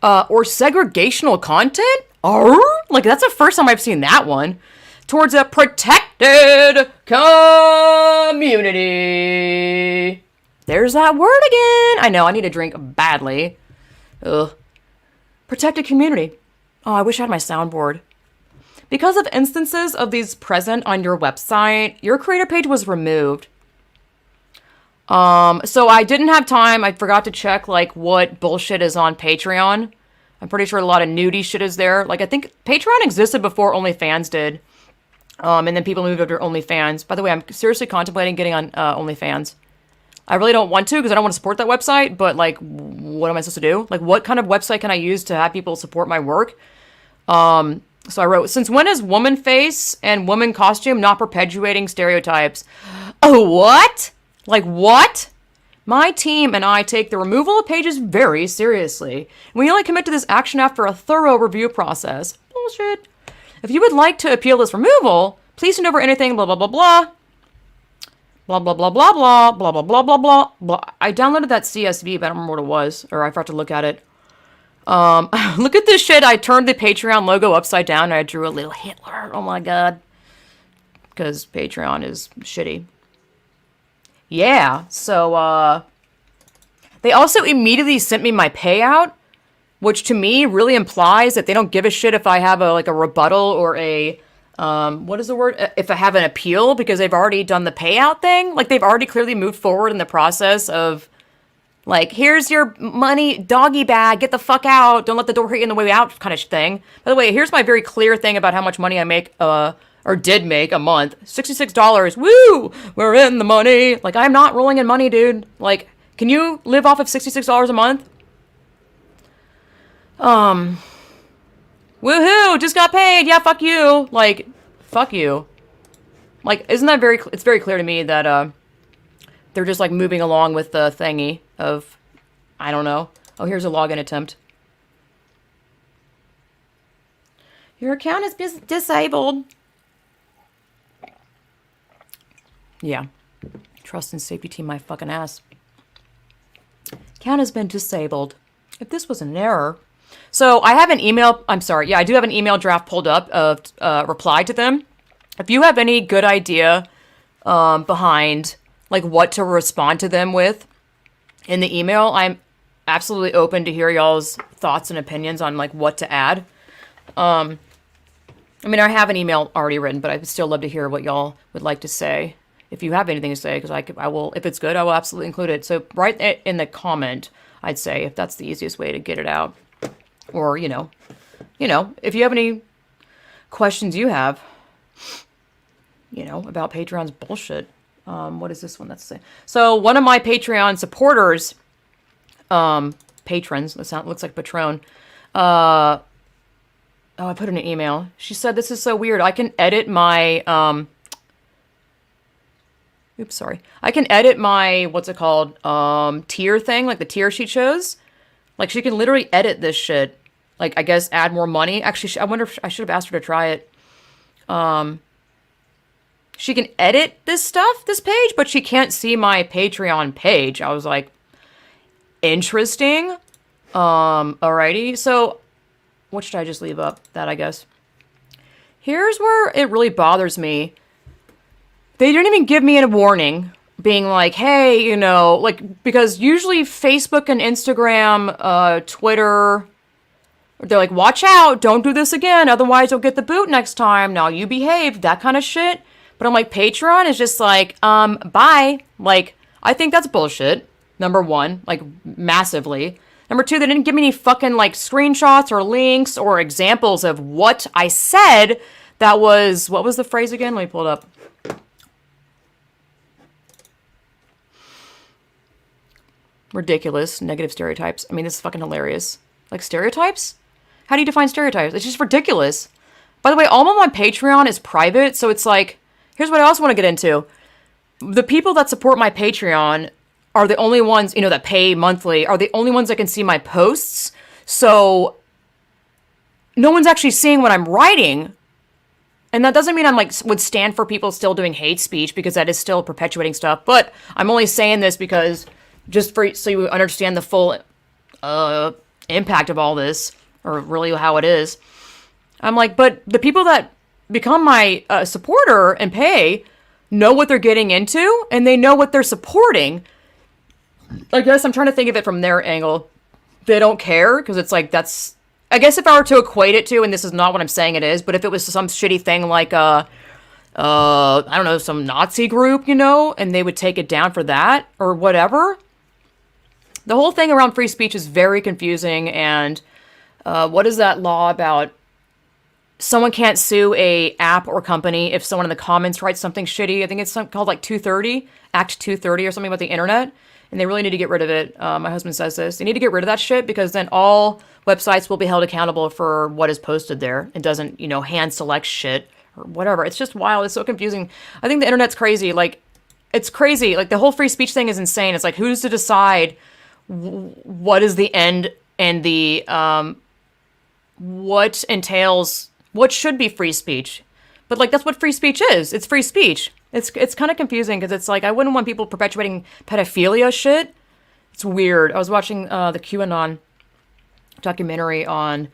or segregational content? Like, that's the first time I've seen that one. Towards a protected community. There's that word again. I know, I need a drink badly. Ugh. Protected community. Oh, I wish I had my soundboard. Because of instances of these present on your website, your creator page was removed. So I didn't have time. I forgot to check, like, what bullshit is on Patreon. I'm pretty sure a lot of nudie shit is there. Like, I think Patreon existed before OnlyFans did. And then people moved over to OnlyFans. By the way, I'm seriously contemplating getting on OnlyFans. I really don't want to, because I don't want to support that website, but, like, what am I supposed to do? Like, what kind of website can I use to have people support my work? So I wrote, since when is woman face and woman costume not perpetuating stereotypes? Oh, what? Like, what? My team and I take the removal of pages very seriously. We only commit to this action after a thorough review process. Bullshit. If you would like to appeal this removal, please send over anything, blah, blah, blah, blah. Blah, blah, blah, blah, blah, blah, blah, blah, blah, blah, blah. I downloaded that CSV, but I don't remember what it was, or I forgot to look at it. Look at this shit. I turned the Patreon logo upside down, and I drew a little Hitler. Oh my God. Because Patreon is shitty. Yeah, so, they also immediately sent me my payout, which to me really implies that they don't give a shit if I have a rebuttal or what is the word? If I have an appeal, because they've already done the payout thing. Like, they've already clearly moved forward in the process of, like, here's your money, doggy bag, get the fuck out, don't let the door hit you on the way out kind of thing. By the way, here's my very clear thing about how much money I make, or did make a month. $66. Woo! We're in the money. Like, I'm not rolling in money, dude. Like, can you live off of $66 a month? Woohoo! Just got paid. Yeah, fuck you. Like, fuck you. Like, isn't that it's very clear to me that, they're just, like, moving along with the thingy of, I don't know. Oh, here's a login attempt. Your account is disabled. Yeah. Trust and safety team, my fucking ass. Account has been disabled. If this was an error. So I have an email. I'm sorry. Yeah, I do have an email draft pulled up of reply to them. If you have any good idea behind like what to respond to them with in the email, I'm absolutely open to hear y'all's thoughts and opinions on like what to add. I mean, I have an email already written, but I'd still love to hear what y'all would like to say. If you have anything to say, because I will, if it's good, I will absolutely include it. So write it in the comment, I'd say, if that's the easiest way to get it out. Or, you know, if you have any questions you have, you know, about Patreon's bullshit. What is this one? That's it. So one of my Patreon supporters, patrons, looks like Patron. Oh, I put in an email. She said, this is so weird. I can edit my, oops, sorry. I can edit my, what's it called? Tier thing, like the tier she chose. Like, she can literally edit this shit. Like, I guess add more money. Actually, I wonder if I should have asked her to try it. She can edit this stuff, this page, but she can't see my Patreon page. I was like, interesting. Alrighty. So, what should I just leave up? That, I guess. Here's where it really bothers me. They didn't even give me a warning, being like, hey, you know, like, because usually Facebook and Instagram, Twitter, they're like, watch out, don't do this again, otherwise you'll get the boot next time, now you behave, that kind of shit. But I'm like, Patreon is just like, bye. Like, I think that's bullshit, number one, like, massively. Number two, they didn't give me any fucking, like, screenshots or links or examples of what I said that was, what was the phrase again? Let me pull it up. Ridiculous, negative stereotypes. I mean, this is fucking hilarious. Like, stereotypes? How do you define stereotypes? It's just ridiculous. By the way, all of my Patreon is private, so it's like, here's what I also want to get into. The people that support my Patreon are the only ones, you know, that pay monthly, are the only ones that can see my posts. So, no one's actually seeing what I'm writing. And that doesn't mean I'm like, would stand for people still doing hate speech, because that is still perpetuating stuff. But I'm only saying this because, just for so you understand the full impact of all this, or really how it is. I'm like, but the people that become my supporter and pay know what they're getting into, and they know what they're supporting. I guess I'm trying to think of it from their angle. They don't care, because it's like, that's... I guess if I were to equate it to, and this is not what I'm saying it is, but if it was some shitty thing like, I don't know, some Nazi group, you know, and they would take it down for that, or whatever... The whole thing around free speech is very confusing, and what is that law about someone can't sue a app or company if someone in the comments writes something shitty? I think it's called like 230, Act 230 or something about the internet, and they really need to get rid of it. My husband says this. They need to get rid of that shit, because then all websites will be held accountable for what is posted there. It doesn't, you know, hand select shit or whatever. It's just wild. It's so confusing. I think the internet's crazy. Like, it's crazy. Like, the whole free speech thing is insane. It's like, who's to decide what is the end and the what entails what should be free speech? But like, that's what free speech is. It's free speech. It's kind of confusing, because it's like, I wouldn't want people perpetuating pedophilia shit. It's weird. I was watching the QAnon documentary on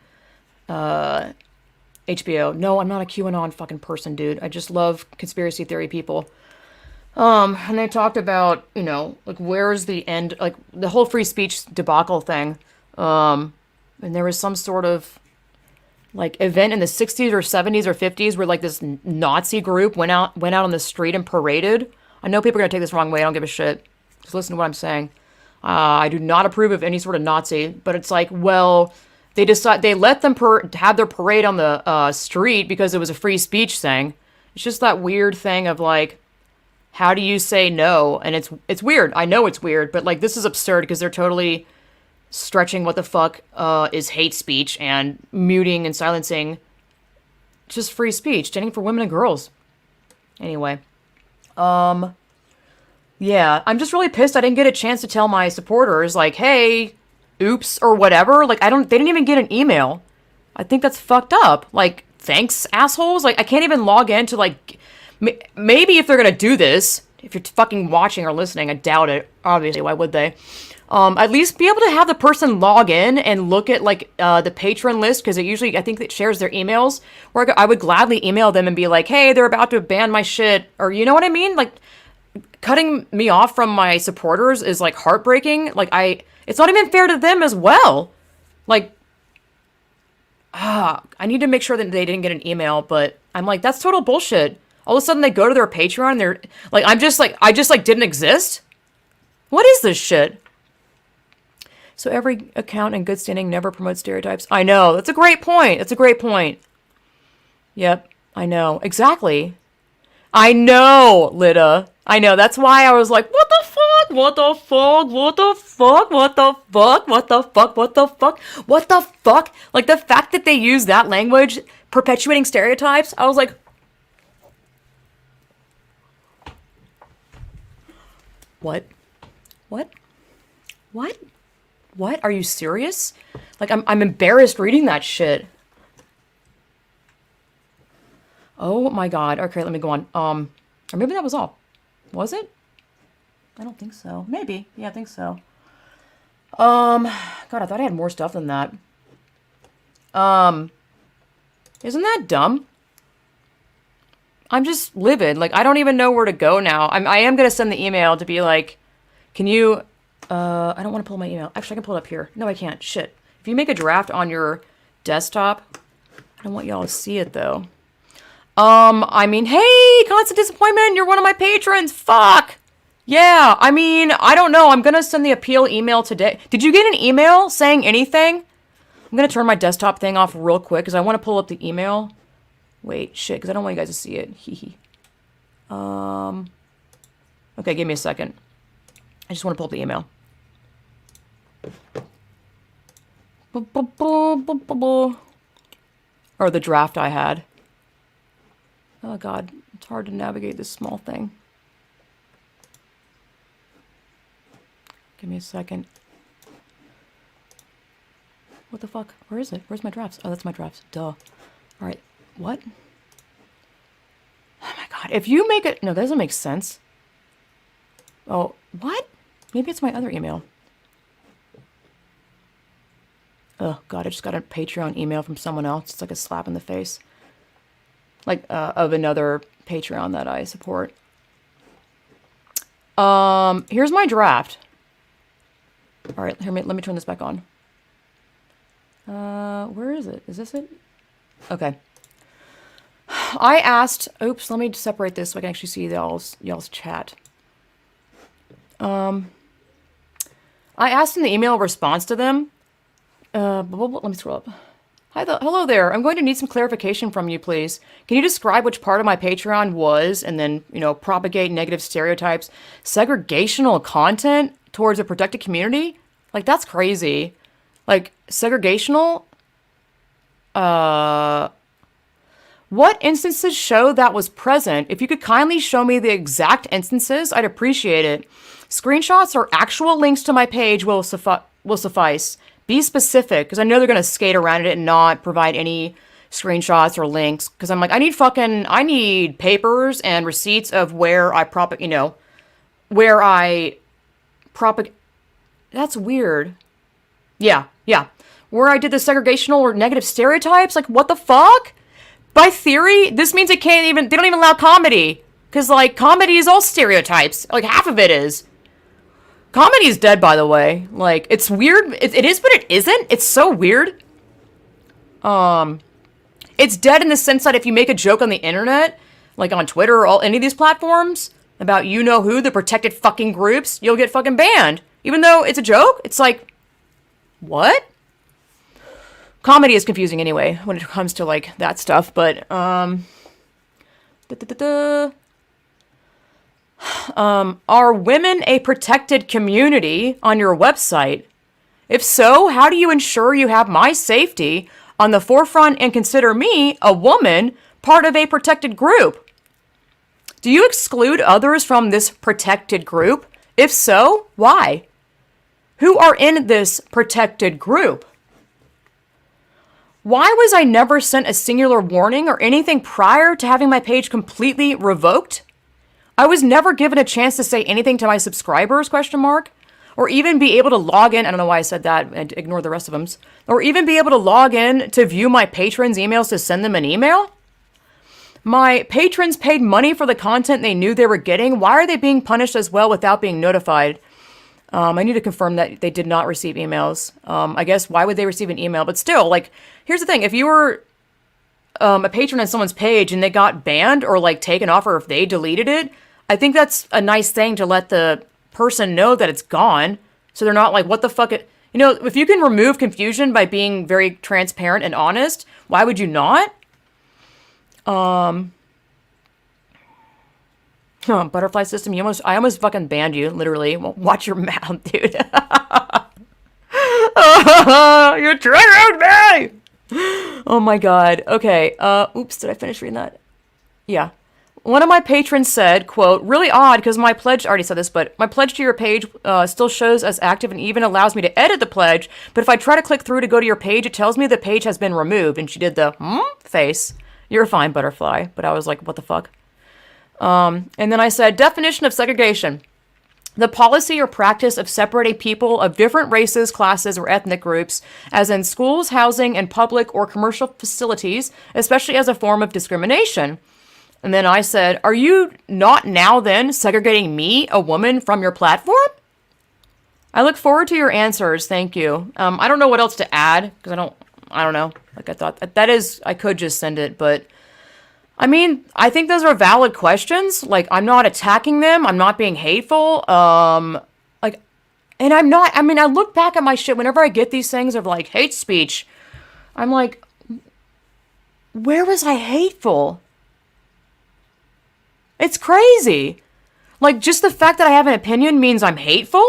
HBO. No, I'm not a QAnon fucking person, dude. I just love conspiracy theory people. And they talked about, like, where's the end, like, the whole free speech debacle thing. And there was some sort of, like, event in the 60s or 70s or 50s where, like, this Nazi group went out on the street and paraded. I know people are going to take this the wrong way. I don't give a shit. Just listen to what I'm saying. I do not approve of any sort of Nazi, but it's like, well, they let them have their parade on the street because it was a free speech thing. It's just that weird thing of, like, how do you say no? And it's weird. I know it's weird, but, like, this is absurd because they're totally stretching what the fuck is hate speech and muting and silencing just free speech, standing for women and girls. Anyway, yeah, I'm just really pissed I didn't get a chance to tell my supporters, like, hey, oops, or whatever. Like, they didn't even get an email. I think that's fucked up. Like, thanks, assholes. Like, I can't even log in to, like, maybe if they're gonna do this, if you're fucking watching or listening, I doubt it. Obviously, why would they? At least be able to have the person log in and look at, like, the patron list, because it usually, I think it shares their emails, where I would gladly email them and be like, hey, they're about to ban my shit, or you know what I mean? Like, cutting me off from my supporters is, like, heartbreaking. Like, it's not even fair to them as well. Like, I need to make sure that they didn't get an email, but I'm like, that's total bullshit. All of a sudden they go to their Patreon and they're like, I just didn't exist? What is this shit? So every account in good standing never promotes stereotypes. I know. That's a great point. That's a great point. Yep. I know. Exactly. I know, Lida. I know. That's why I was like, what the fuck? What the fuck? What the fuck? What the fuck? What the fuck? What the fuck? What the fuck? Like, the fact that they use that language, perpetuating stereotypes, I was like, what? What? What? What? Are you serious? Like, I'm embarrassed reading that shit. Oh my god. Okay, let me go on. Or maybe that was all. Was it? I don't think so. Maybe. Yeah, I think so. God, I thought I had more stuff than that. Isn't that dumb? I'm just livid. Like, I don't even know where to go now. I am gonna send the email to be like, can you, I don't want to pull my email. Actually, I can pull it up here. No, I can't. Shit. If you make a draft on your desktop, I don't want y'all to see it, though. I mean, hey, constant disappointment. You're one of my patrons. Fuck. Yeah, I mean, I don't know. I'm gonna send the appeal email today. Did you get an email saying anything? I'm gonna turn my desktop thing off real quick because I want to pull up the email. Wait, shit, because I don't want you guys to see it. Hee. Okay, give me a second. I just want to pull up the email. Or the draft I had. Oh god, it's hard to navigate this small thing. Give me a second. What the fuck? Where is it? Where's my drafts? Oh, that's my drafts. Duh. Alright, what? Oh my god, if you make it... No, that doesn't make sense. Oh, what? Maybe it's my other email. Oh god, I just got a Patreon email from someone else. It's like a slap in the face. Like, of another Patreon that I support. Here's my draft. Alright, let me turn this back on. Where is it? Is this it? Okay. I asked... Oops, let me separate this so I can actually see y'all's chat. I asked in the email response to them. Let me scroll up. Hello there. I'm going to need some clarification from you, please. Can you describe which part of my Patreon was, and then, propagate negative stereotypes, segregational content towards a protected community? Like, that's crazy. Like, segregational? What instances show that was present? If you could kindly show me the exact instances, I'd appreciate it. Screenshots or actual links to my page will suffice. Be specific, because I know they're going to skate around it and not provide any screenshots or links. Because I'm like, I need papers and receipts of where I That's weird. Yeah. Where I did the segregational or negative stereotypes? Like, what the fuck? By theory, this means they don't even allow comedy. Because, like, comedy is all stereotypes. Like, half of it is. Comedy is dead, by the way. Like, it's weird. It is, but it isn't. It's so weird. It's dead in the sense that if you make a joke on the internet, like on Twitter or any of these platforms, about you-know-who, the protected fucking groups, you'll get fucking banned. Even though it's a joke, it's like, what? Comedy is confusing anyway when it comes to, like, that stuff, but, are women a protected community on your website? If so, how do you ensure you have my safety on the forefront and consider me, a woman, part of a protected group? Do you exclude others from this protected group? If so, why? Who are in this protected group? Why was I never sent a singular warning or anything prior to having my page completely revoked? I was never given a chance to say anything to my subscribers, ? Or even be able to log in. I don't know why I said that and ignore the rest of them. Or even be able to log in to view my patrons' emails to send them an email. My patrons paid money for the content they knew they were getting. Why are they being punished as well without being notified? I need to confirm that they did not receive emails. I guess why would they receive an email? But still, like, here's the thing. If you were a patron on someone's page and they got banned or, like, taken off, or if they deleted it, I think that's a nice thing to let the person know that it's gone. So they're not like, what the fuck? If you can remove confusion by being very transparent and honest, why would you not? Butterfly system, I almost fucking banned you, literally. Watch your mouth, dude. You triggered me! Oh my god. Okay, oops, did I finish reading that? Yeah. One of my patrons said, quote, really odd because my pledge, I already said this, but my pledge to your page still shows as active and even allows me to edit the pledge. But if I try to click through to go to your page, it tells me the page has been removed. And she did the face. You're fine, butterfly. But I was like, what the fuck? And then I said, definition of segregation. The policy or practice of separating people of different races, classes, or ethnic groups, as in schools, housing, and public or commercial facilities, especially as a form of discrimination. And then I said, are you not now then segregating me, a woman, from your platform? I look forward to your answers. Thank you. I don't know what else to add because I don't know. Like I thought I could just send it, but I mean, I think those are valid questions. Like, I'm not attacking them. I'm not being hateful. And I'm not, I mean, I look back at my shit whenever I get these things of like hate speech. I'm like, where was I hateful? It's crazy. Like, just the fact that I have an opinion means I'm hateful?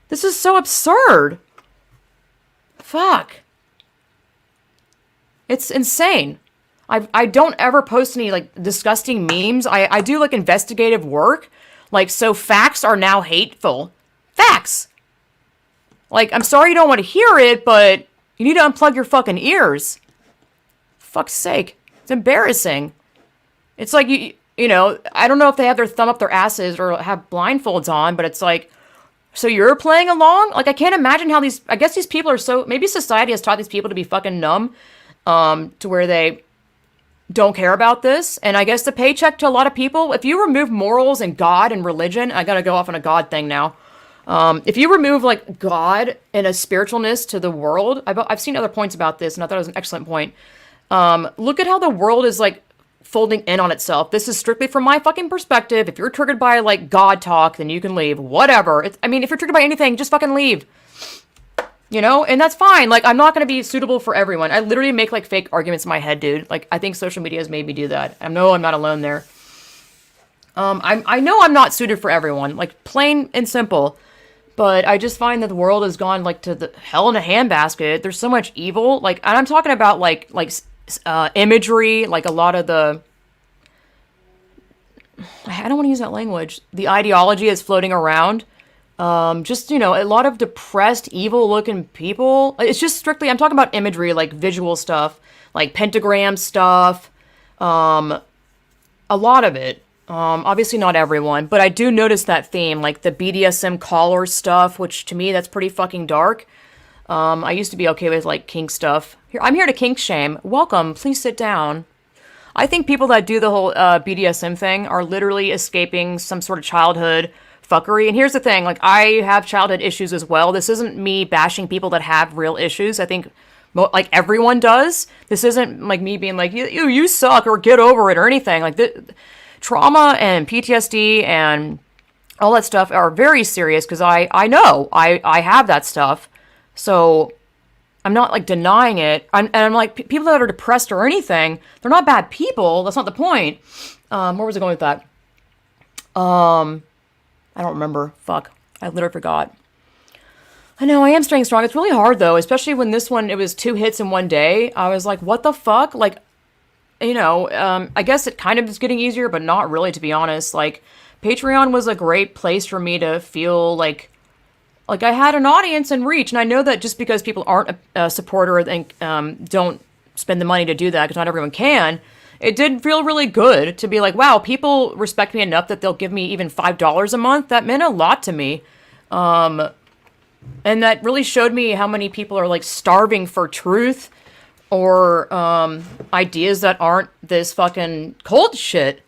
This is so absurd. Fuck. It's insane. I don't ever post any, like, disgusting memes. I do, like, investigative work. Like, so facts are now hateful. Facts. Like, I'm sorry you don't want to hear it, but you need to unplug your fucking ears. Fuck's sake. It's embarrassing. It's like, you know, I don't know if they have their thumb up their asses or have blindfolds on, but it's like, so you're playing along? Like, I can't imagine how I guess these people are so, maybe society has taught these people to be fucking numb, to where they don't care about this. And I guess the paycheck to a lot of people, if you remove morals and God and religion, I gotta go off on a God thing now. If you remove, like, God and a spiritualness to the world, I've seen other points about this, and I thought it was an excellent point. Look at how the world is, like, folding in on itself. This is strictly from my fucking perspective. If you're triggered by, like, God talk, then you can leave. Whatever. If you're triggered by anything, just fucking leave. You know? And that's fine. Like, I'm not going to be suitable for everyone. I literally make, like, fake arguments in my head, dude. Like, I think social media has made me do that. I know I'm not alone there. I know I'm not suited for everyone. Like, plain and simple. But I just find that the world has gone, like, to the hell in a handbasket. There's so much evil. Like, and I'm talking about, like, imagery, like a lot of the, I don't want to use that language. The ideology is floating around. Just, you know, a lot of depressed, evil looking people. It's just strictly, I'm talking about imagery, like visual stuff, like pentagram stuff. A lot of it. Obviously not everyone, but I do notice that theme, like the BDSM collar stuff, which to me, that's pretty fucking dark. I used to be okay with, like, kink stuff. I'm here to kink shame. Welcome. Please sit down. I think people that do the whole BDSM thing are literally escaping some sort of childhood fuckery. And here's the thing, like, I have childhood issues as well. This isn't me bashing people that have real issues. I think like everyone does. This isn't like me being like, you suck or get over it or anything. Like, trauma and PTSD and all that stuff are very serious because I know I have that stuff. So I'm not like denying it. I'm like, people that are depressed or anything, they're not bad people. That's not the point. Where was I going with that? I don't remember. Fuck. I literally forgot. I know, I am staying strong. It's really hard though, especially when this one, it was 2 hits in one day. I was like, what the fuck? Like, I guess it kind of is getting easier, but not really, to be honest. Like, Patreon was a great place for me to feel like I had an audience and reach. And I know that just because people aren't a supporter and don't spend the money to do that, because not everyone can, it did feel really good to be like, wow, people respect me enough that they'll give me even $5 a month. That meant a lot to me. And that really showed me how many people are like starving for truth or ideas that aren't this fucking cult shit.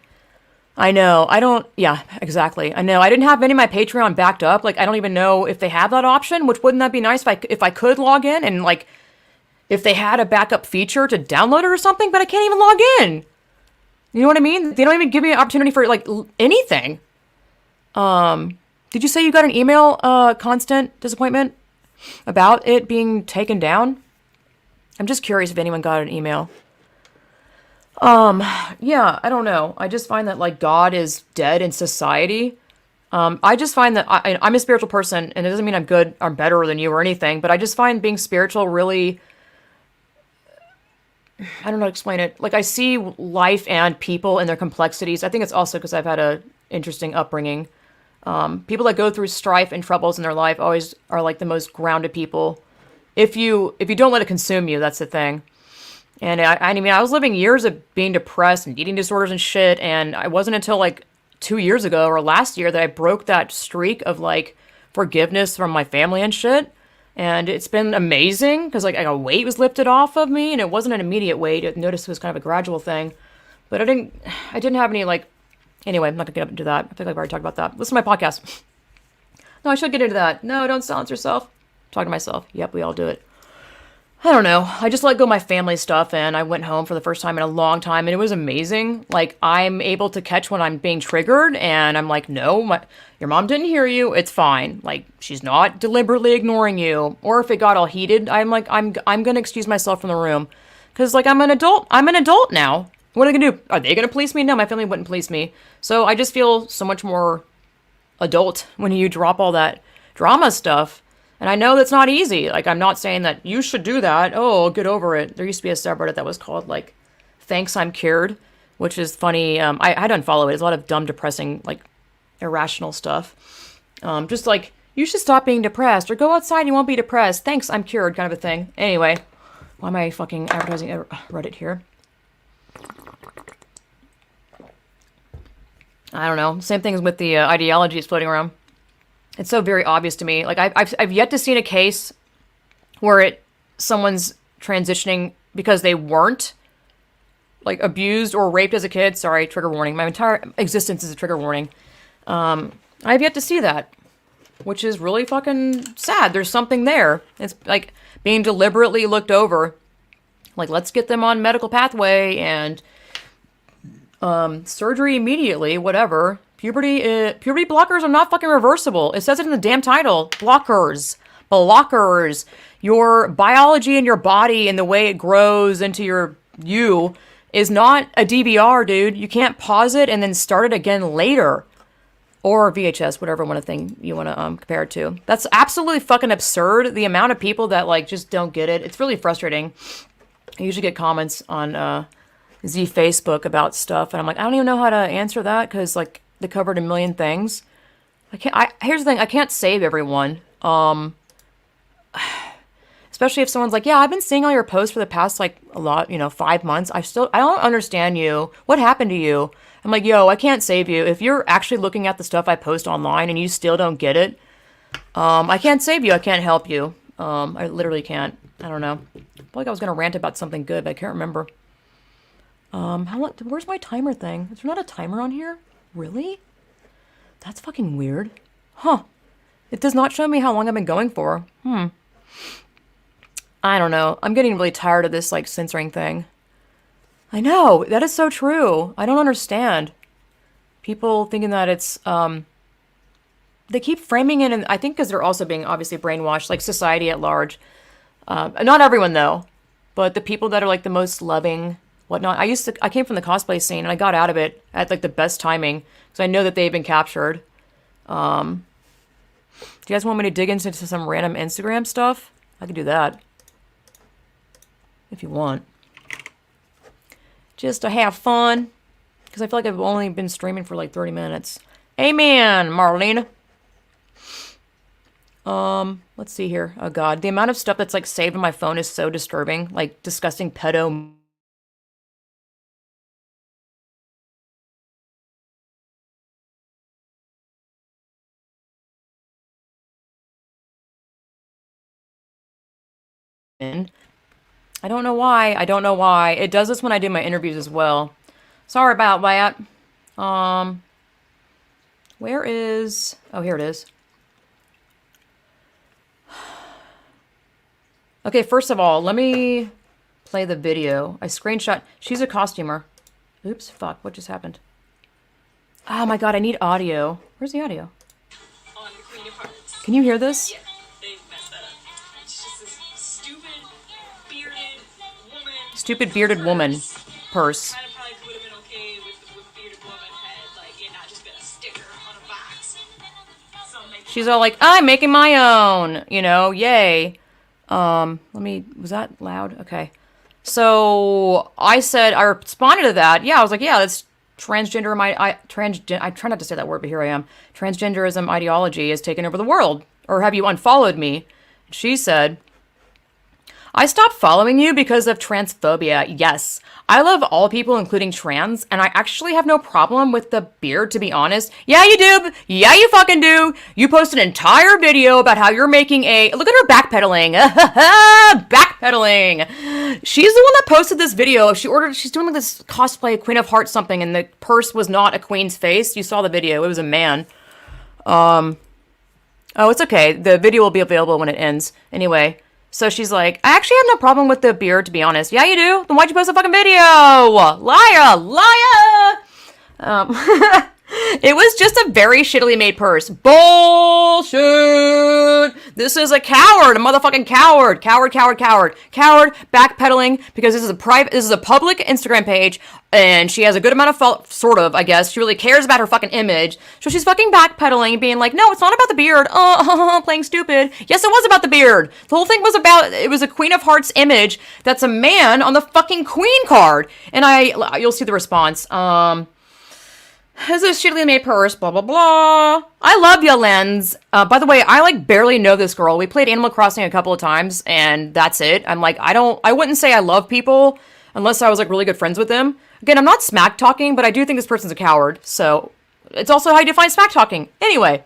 I know. Yeah, exactly. I know. I didn't have any of my Patreon backed up. Like, I don't even know if they have that option, which wouldn't that be nice if I could log in and like, if they had a backup feature to download it or something, but I can't even log in. You know what I mean? They don't even give me an opportunity for like anything. Did you say you got an email, constant disappointment about it being taken down? I'm just curious if anyone got an email. Yeah, I don't know. I just find that like God is dead in society. I just find that I'm a spiritual person, and it doesn't mean I'm good or better than you or anything, but I just find being spiritual really, I don't know how to explain it. Like, I see life and people and their complexities. I think it's also because I've had a interesting upbringing. People that go through strife and troubles in their life always are like the most grounded people. If you don't let it consume you, that's the thing. And I mean, I was living years of being depressed and eating disorders and shit. And it wasn't until like 2 years ago or last year that I broke that streak of like forgiveness from my family and shit. And it's been amazing because like a weight was lifted off of me, and it wasn't an immediate weight. I noticed it was kind of a gradual thing, but I didn't have any like, anyway, I'm not gonna get up into that. I think I've already talked about that. Listen to my podcast. No, I should get into that. No, don't silence yourself. Talk to myself. Yep, we all do it. I don't know. I just let go of my family stuff, and I went home for the first time in a long time, and it was amazing. Like, I'm able to catch when I'm being triggered, and I'm like, no, your mom didn't hear you. It's fine. Like, she's not deliberately ignoring you. Or if it got all heated, I'm like, I'm gonna excuse myself from the room, because like I'm an adult. I'm an adult now. What are they gonna do? Are they gonna police me? No, my family wouldn't police me. So I just feel so much more adult when you drop all that drama stuff. And I know that's not easy. Like, I'm not saying that you should do that. Oh, get over it. There used to be a subreddit that was called, like, Thanks I'm Cured, which is funny. I had to unfollow it. It's a lot of dumb, depressing, like, irrational stuff. Just like, you should stop being depressed, or go outside and you won't be depressed. Thanks, I'm cured, kind of a thing. Anyway, why am I fucking advertising Reddit here? I don't know. Same thing as with the ideologies floating around. It's so very obvious to me. Like, I've yet to see a case where someone's transitioning because they weren't like abused or raped as a kid. Sorry, trigger warning. My entire existence is a trigger warning. I've yet to see that, which is really fucking sad. There's something there. It's like being deliberately looked over. Like, let's get them on medical pathway and surgery immediately, whatever. Puberty blockers are not fucking reversible. It says it in the damn title. Blockers. Your biology in your body and the way it grows into you is not a DVR, dude. You can't pause it and then start it again later. Or VHS, whatever thing you want to compare it to. That's absolutely fucking absurd. The amount of people that like just don't get it. It's really frustrating. I usually get comments on Z Facebook about stuff, and I'm like, I don't even know how to answer that because like they covered a million things. Here's the thing, I can't save everyone. Especially if someone's like, yeah, I've been seeing all your posts for the past like a lot, 5 months. I don't understand you. What happened to you? I'm like, yo, I can't save you. If you're actually looking at the stuff I post online and you still don't get it, I can't save you. I can't help you. I literally can't. I don't know. I feel like I was going to rant about something good, but I can't remember. How long? Where's my timer thing? Is there not a timer on here? Really? That's fucking weird. Huh. It does not show me how long I've been going for. I don't know. I'm getting really tired of this, like, censoring thing. I know. That is so true. I don't understand. People thinking that it's, they keep framing it, and I think because they're also being obviously brainwashed, like society at large. Not everyone, though. But the people that are, like, the most loving, whatnot. I came from the cosplay scene, and I got out of it at, like, the best timing. Because I know that they've been captured. Do you guys want me to dig into some random Instagram stuff? I can do that. If you want. Just to have fun. Because I feel like I've only been streaming for like 30 minutes. Amen, Marlene. Let's see here. Oh god. The amount of stuff that's like saved on my phone is so disturbing. Like disgusting pedo. I don't know why. I don't know why. It does this when I do my interviews as well. Sorry about that. Where is... Oh, here it is. Okay, first of all, let me play the video. I screenshot... She's a costumer. Oops, fuck. What just happened? Oh my god, I need audio. Where's the audio? Can you hear this? Yeah, they messed that up. It's just this Stupid bearded woman purse. Kind of probably would have been okay with bearded woman had, like, it not just been a sticker on a box. So She's all like, I'm making my own, you know, yay. Was that loud? Okay. So I responded to that. Yeah, I was like, yeah, that's transgender. I try not to say that word, but here I am. Transgenderism ideology has taken over the world. Or have you unfollowed me? She said, I stopped following you because of transphobia. Yes, I love all people, including trans, and I actually have no problem with the beard, to be honest. Yeah, you do. Yeah, you fucking do. You posted an entire video about how you're making look at her backpedaling. Backpedaling. She's the one that posted this video. She's doing like this cosplay Queen of Hearts something, and the purse was not a queen's face. You saw the video. It was a man. Oh, it's okay. The video will be available when it ends. Anyway. So she's like, I actually have no problem with the beard, to be honest. Yeah, you do? Then why'd you post a fucking video? Liar! Liar! It was just a very shittily made purse. Bullshit! This is a coward, a motherfucking coward. Coward, backpedaling, because this is a public Instagram page, and she has a good amount of, sort of, I guess. She really cares about her fucking image. So she's fucking backpedaling, being like, no, it's not about the beard. Playing stupid. Yes, it was about the beard. The whole thing was it was a Queen of Hearts image that's a man on the fucking queen card. And you'll see the response. This is a shittily made purse, blah, blah, blah. I love ya, Lens. By the way, I, like, barely know this girl. We played Animal Crossing a couple of times, and that's it. I'm like, I wouldn't say I love people unless I was, like, really good friends with them. Again, I'm not smack-talking, but I do think this person's a coward, so it's also how you define smack-talking. Anyway,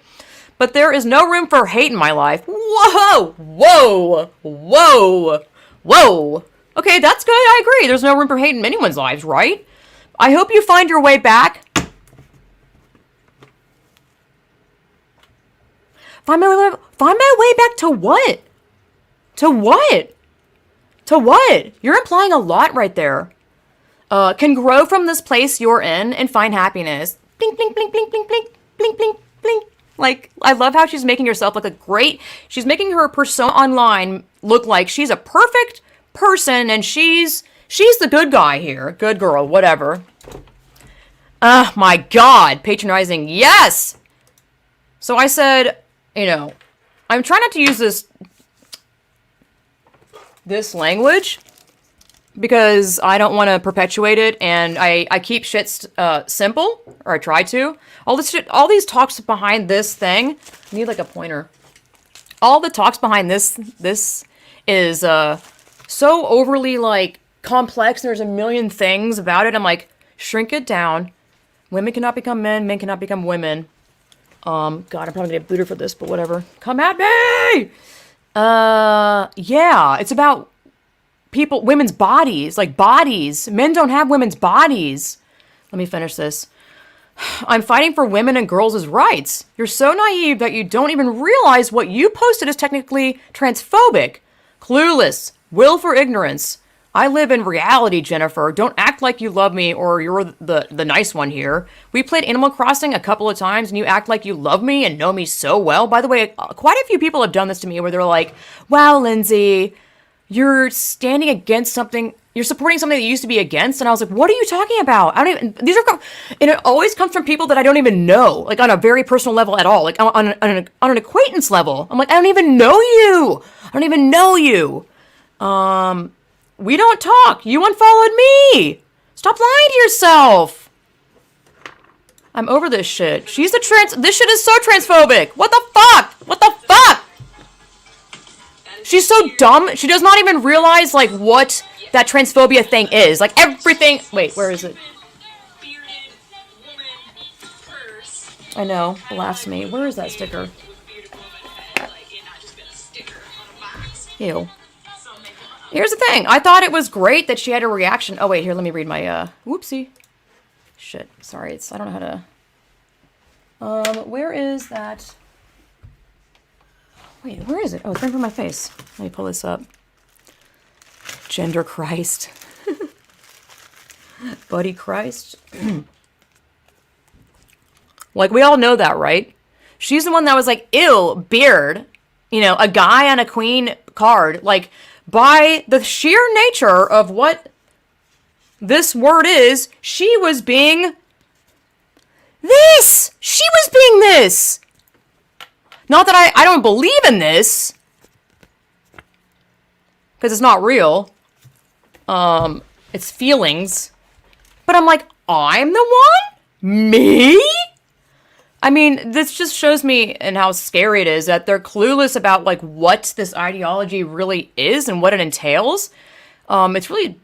but there is no room for hate in my life. Whoa! Whoa! Whoa! Whoa! Okay, that's good. I agree. There's no room for hate in anyone's lives, right? I hope you find your way back. Find my way back to what? To what? To what? You're implying a lot right there. Can grow from this place you're in and find happiness. Blink, blink, blink, blink, blink, blink, blink, blink, blink. Like, I love how she's making herself look she's making her persona online look like she's a perfect person and she's the good guy here. Good girl, whatever. My God, patronizing, yes! So I said, you know, I'm trying not to use this language because I don't want to perpetuate it, and I keep shit simple, or I try to. All these talks behind this thing, I need like a pointer. All the talks behind this is so overly like complex. There's a million things about it. I'm like, shrink it down. Women cannot become men. Men cannot become women. God, I'm probably gonna get booted for this, but whatever. Come at me! Yeah, it's about women's bodies, like bodies. Men don't have women's bodies. Let me finish this. I'm fighting for women and girls' rights. You're so naive that you don't even realize what you posted is technically transphobic. Clueless. Will for ignorance. I live in reality, Jennifer. Don't act like you love me or you're the nice one here. We played Animal Crossing a couple of times and you act like you love me and know me so well. By the way, quite a few people have done this to me where they're like, wow, Lindsay, you're standing against something. You're supporting something that you used to be against. And I was like, what are you talking about? I don't even, and it always comes from people that I don't even know, like on a very personal level at all, like on an acquaintance level. I'm like, I don't even know you. I don't even know you. We don't talk. You unfollowed me. Stop lying to yourself. I'm over this shit. This shit is so transphobic. What the fuck? What the fuck? She's so dumb. She does not even realize, like, what that transphobia thing is. Like, everything. Wait, where is it? I know. Blasphemy. Where is that sticker? Ew. Here's the thing. I thought it was great that she had a reaction. Oh, wait. Here, let me read my, whoopsie. Shit. Sorry. I don't know how to... where is that... Wait, where is it? Oh, it's right from my face. Let me pull this up. Gender Christ. Buddy Christ. Like, we all know that, right? She's the one that was like, ew, beard. You know, a guy on a queen card. Like, by the sheer nature of what this word is, she was being this. She was being this. Not that I don't believe in this. Because it's not real. It's feelings. But I'm like, I'm the one? Me? I mean, this just shows me and how scary it is that they're clueless about like what this ideology really is and what it entails. It's really,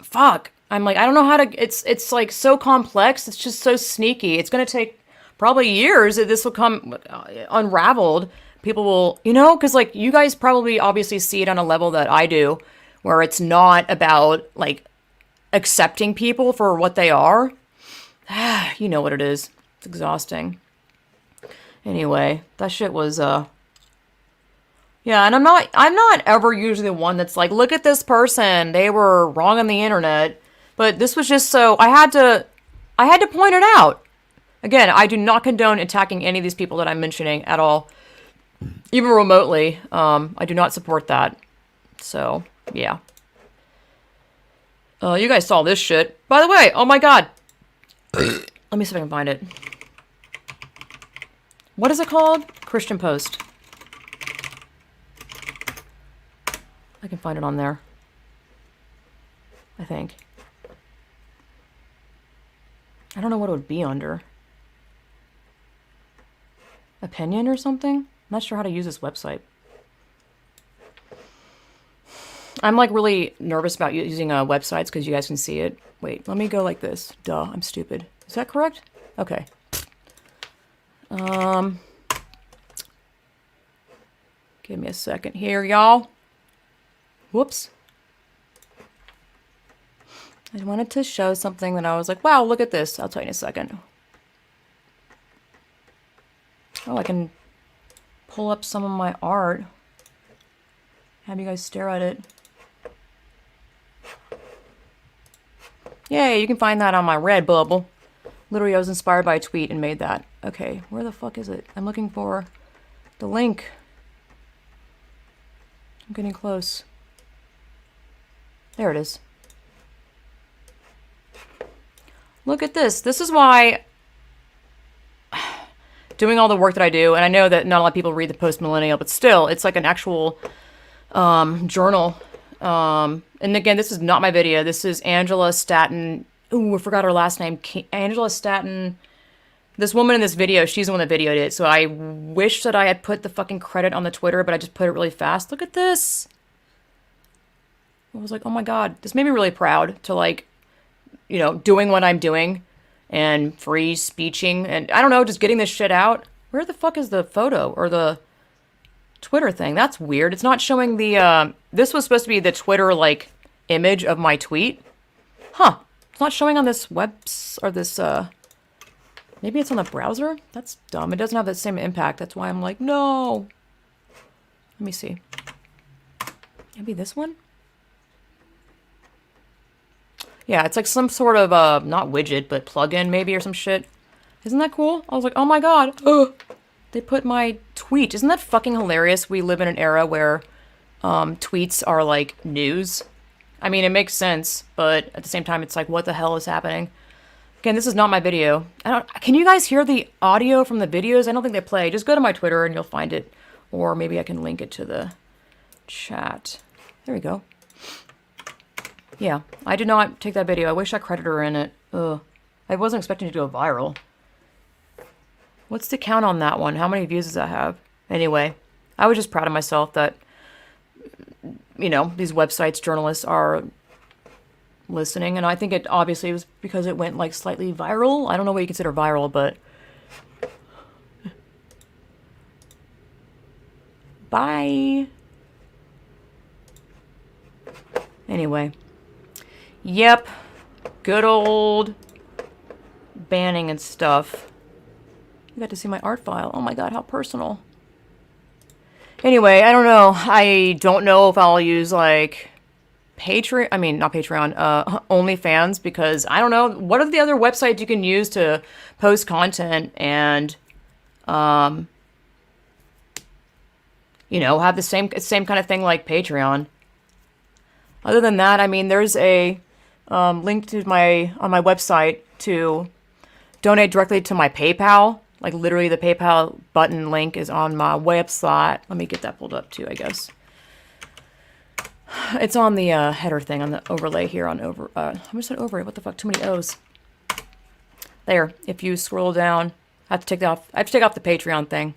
fuck. I'm like, I don't know how to, it's like so complex. It's just so sneaky. It's going to take probably years that this will come unraveled. People will, you know, because like you guys probably obviously see it on a level that I do, where it's not about like accepting people for what they are. You know what it is. It's exhausting. Anyway, that shit was, yeah, and I'm not ever usually the one that's like, look at this person, they were wrong on the internet. But this was just so, I had to point it out. Again, I do not condone attacking any of these people that I'm mentioning at all. Even remotely. I do not support that. So, yeah. You guys saw this shit. By the way, oh my god. Let me see if I can find it. What is it called? Christian Post. I can find it on there. I think. I don't know what it would be under. Opinion or something? I'm not sure how to use this website. I'm like really nervous about using websites because you guys can see it. Wait, let me go like this. Duh, I'm stupid. Is that correct? Okay. Give me a second here, y'all. Whoops. I wanted to show something that I was like, wow, look at this. I'll tell you in a second. Oh, I can pull up some of my art. Have you guys stare at it. Yay, you can find that on my Redbubble. Literally, I was inspired by a tweet and made that. Okay, where the fuck is it? I'm looking for the link. I'm getting close. There it is. Look at this. This is why doing all the work that I do, and I know that not a lot of people read the Post-Millennial, but still, it's like an actual journal. And again, this is not my video. This is Angela Staten. Ooh, I forgot her last name. Angela Staten. This woman in this video, she's the one that videoed it. So I wish that I had put the fucking credit on the Twitter, but I just put it really fast. Look at this. I was like, oh my god. This made me really proud to like, you know, doing what I'm doing and free speeching and I don't know, just getting this shit out. Where the fuck is the photo or the Twitter thing. That's weird. It's not showing the, this was supposed to be the Twitter, like, image of my tweet. Huh. It's not showing on this or this, maybe it's on the browser? That's dumb. It doesn't have the same impact. That's why I'm like, no. Let me see. Maybe this one? Yeah, it's like some sort of, not widget, but plugin maybe or some shit. Isn't that cool? I was like, oh my god. Ugh. They put my tweet. Isn't that fucking hilarious? We live in an era where tweets are like news. I mean, it makes sense, but at the same time, it's like, what the hell is happening? Again, this is not my video. Can you guys hear the audio from the videos? I don't think they play. Just go to my Twitter and you'll find it. Or maybe I can link it to the chat. There we go. Yeah, I did not take that video. I wish I credited her in it. Ugh. I wasn't expecting it to go viral. What's the count on that one? How many views does that have? Anyway, I was just proud of myself that, you know, these websites, journalists are listening. And I think it obviously was because it went like slightly viral. I don't know what you consider viral, but... Bye. Anyway. Yep. Good old banning and stuff. You got to see my art file. Oh my god, how personal. Anyway, I don't know. I don't know if I'll use, like, Patreon. I mean, not Patreon. OnlyFans, because I don't know. What are the other websites you can use to post content and, you know, have the same kind of thing like Patreon? Other than that, I mean, there's a link to on my website to donate directly to my PayPal. Like, literally, the PayPal button link is on my website. Let me get that pulled up, too, I guess. It's on the header thing, on the overlay here on over... how much said over? What the fuck? Too many O's. There. If you scroll down... I have to take that off. I have to take off the Patreon thing.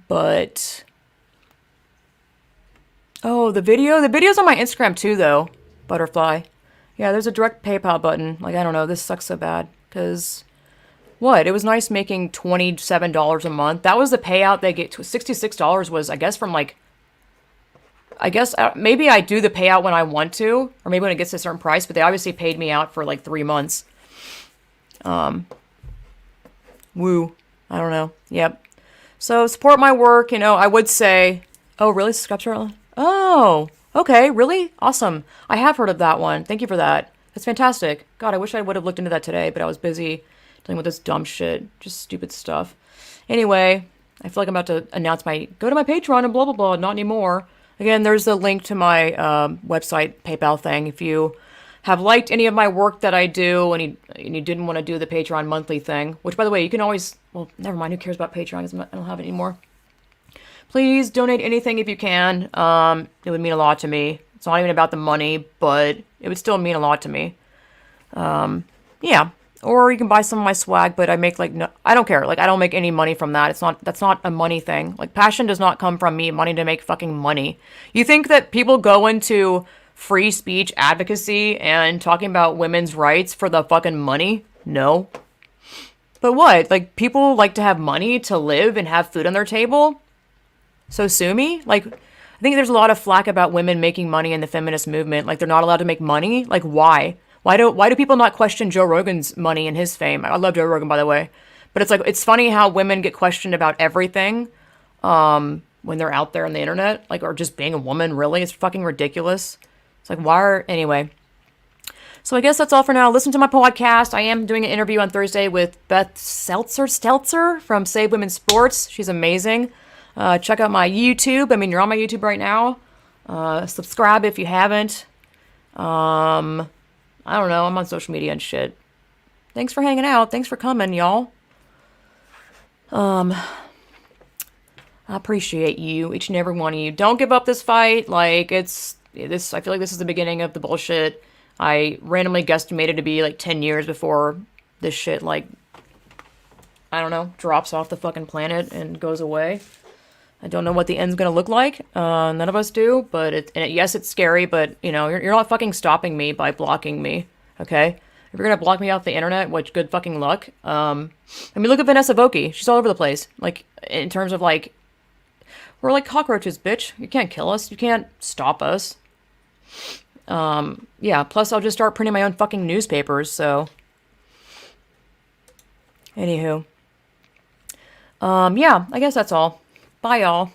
But... Oh, the video? The video's on my Instagram, too, though. Butterfly. Yeah, there's a direct PayPal button. Like, I don't know. This sucks so bad. Because... What? It was nice making $27 a month. That was the payout they get. $66 was, I guess, from like... I guess maybe I do the payout when I want to. Or maybe when it gets to a certain price. But they obviously paid me out for like 3 months. Woo. I don't know. Yep. So support my work. You know, I would say... Oh, really? Subscribe to our... Oh, okay. Really? Awesome. I have heard of that one. Thank you for that. That's fantastic. God, I wish I would have looked into that today. But I was busy... dealing with this dumb shit. Just stupid stuff. Anyway, I feel like I'm about to announce go to my Patreon and blah, blah, blah. Not anymore. Again, there's a link to my website, PayPal thing. If you have liked any of my work that I do and you didn't want to do the Patreon monthly thing, which, by the way, you can always... Well, never mind. Who cares about Patreon? Because I don't have it anymore. Please donate anything if you can. It would mean a lot to me. It's not even about the money, but it would still mean a lot to me. Yeah. Or you can buy some of my swag, but I make like, no, I don't care. Like, I don't make any money from that. That's not a money thing. Like, passion does not come from me money to make fucking money. You think that people go into free speech advocacy and talking about women's rights for the fucking money? No. But what? Like, people like to have money to live and have food on their table? So sue me? Like, I think there's a lot of flack about women making money in the feminist movement. Like, they're not allowed to make money? Like, why? Why do people not question Joe Rogan's money and his fame? I love Joe Rogan, by the way. But it's like, it's funny how women get questioned about everything when they're out there on the internet. Like, or just being a woman, really. It's fucking ridiculous. It's like, anyway. So I guess that's all for now. Listen to my podcast. I am doing an interview on Thursday with Beth Stelzer from Save Women's Sports. She's amazing. Check out my YouTube. I mean, you're on my YouTube right now. Subscribe if you haven't. I don't know. I'm on social media and shit. Thanks for hanging out. Thanks for coming, y'all. I appreciate you, each and every one of you. Don't give up this fight. Like, I feel like this is the beginning of the bullshit. I randomly guesstimated to be like 10 years before this shit, like, I don't know, drops off the fucking planet and goes away. I don't know what the end's gonna look like. None of us do, but yes, it's scary, but, you know, you're not fucking stopping me by blocking me, okay? If you're gonna block me off the internet, which good fucking luck. I mean, look at Vanessa Vokey. She's all over the place. Like, in terms of, like, We're like cockroaches, bitch. You can't kill us. You can't stop us. Yeah, plus I'll just start printing my own fucking newspapers, so. Anywho. Yeah, I guess that's all. Bye, y'all.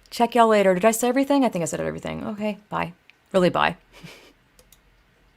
Check y'all later. Did I say everything? I think I said everything. Okay, bye. Really, bye.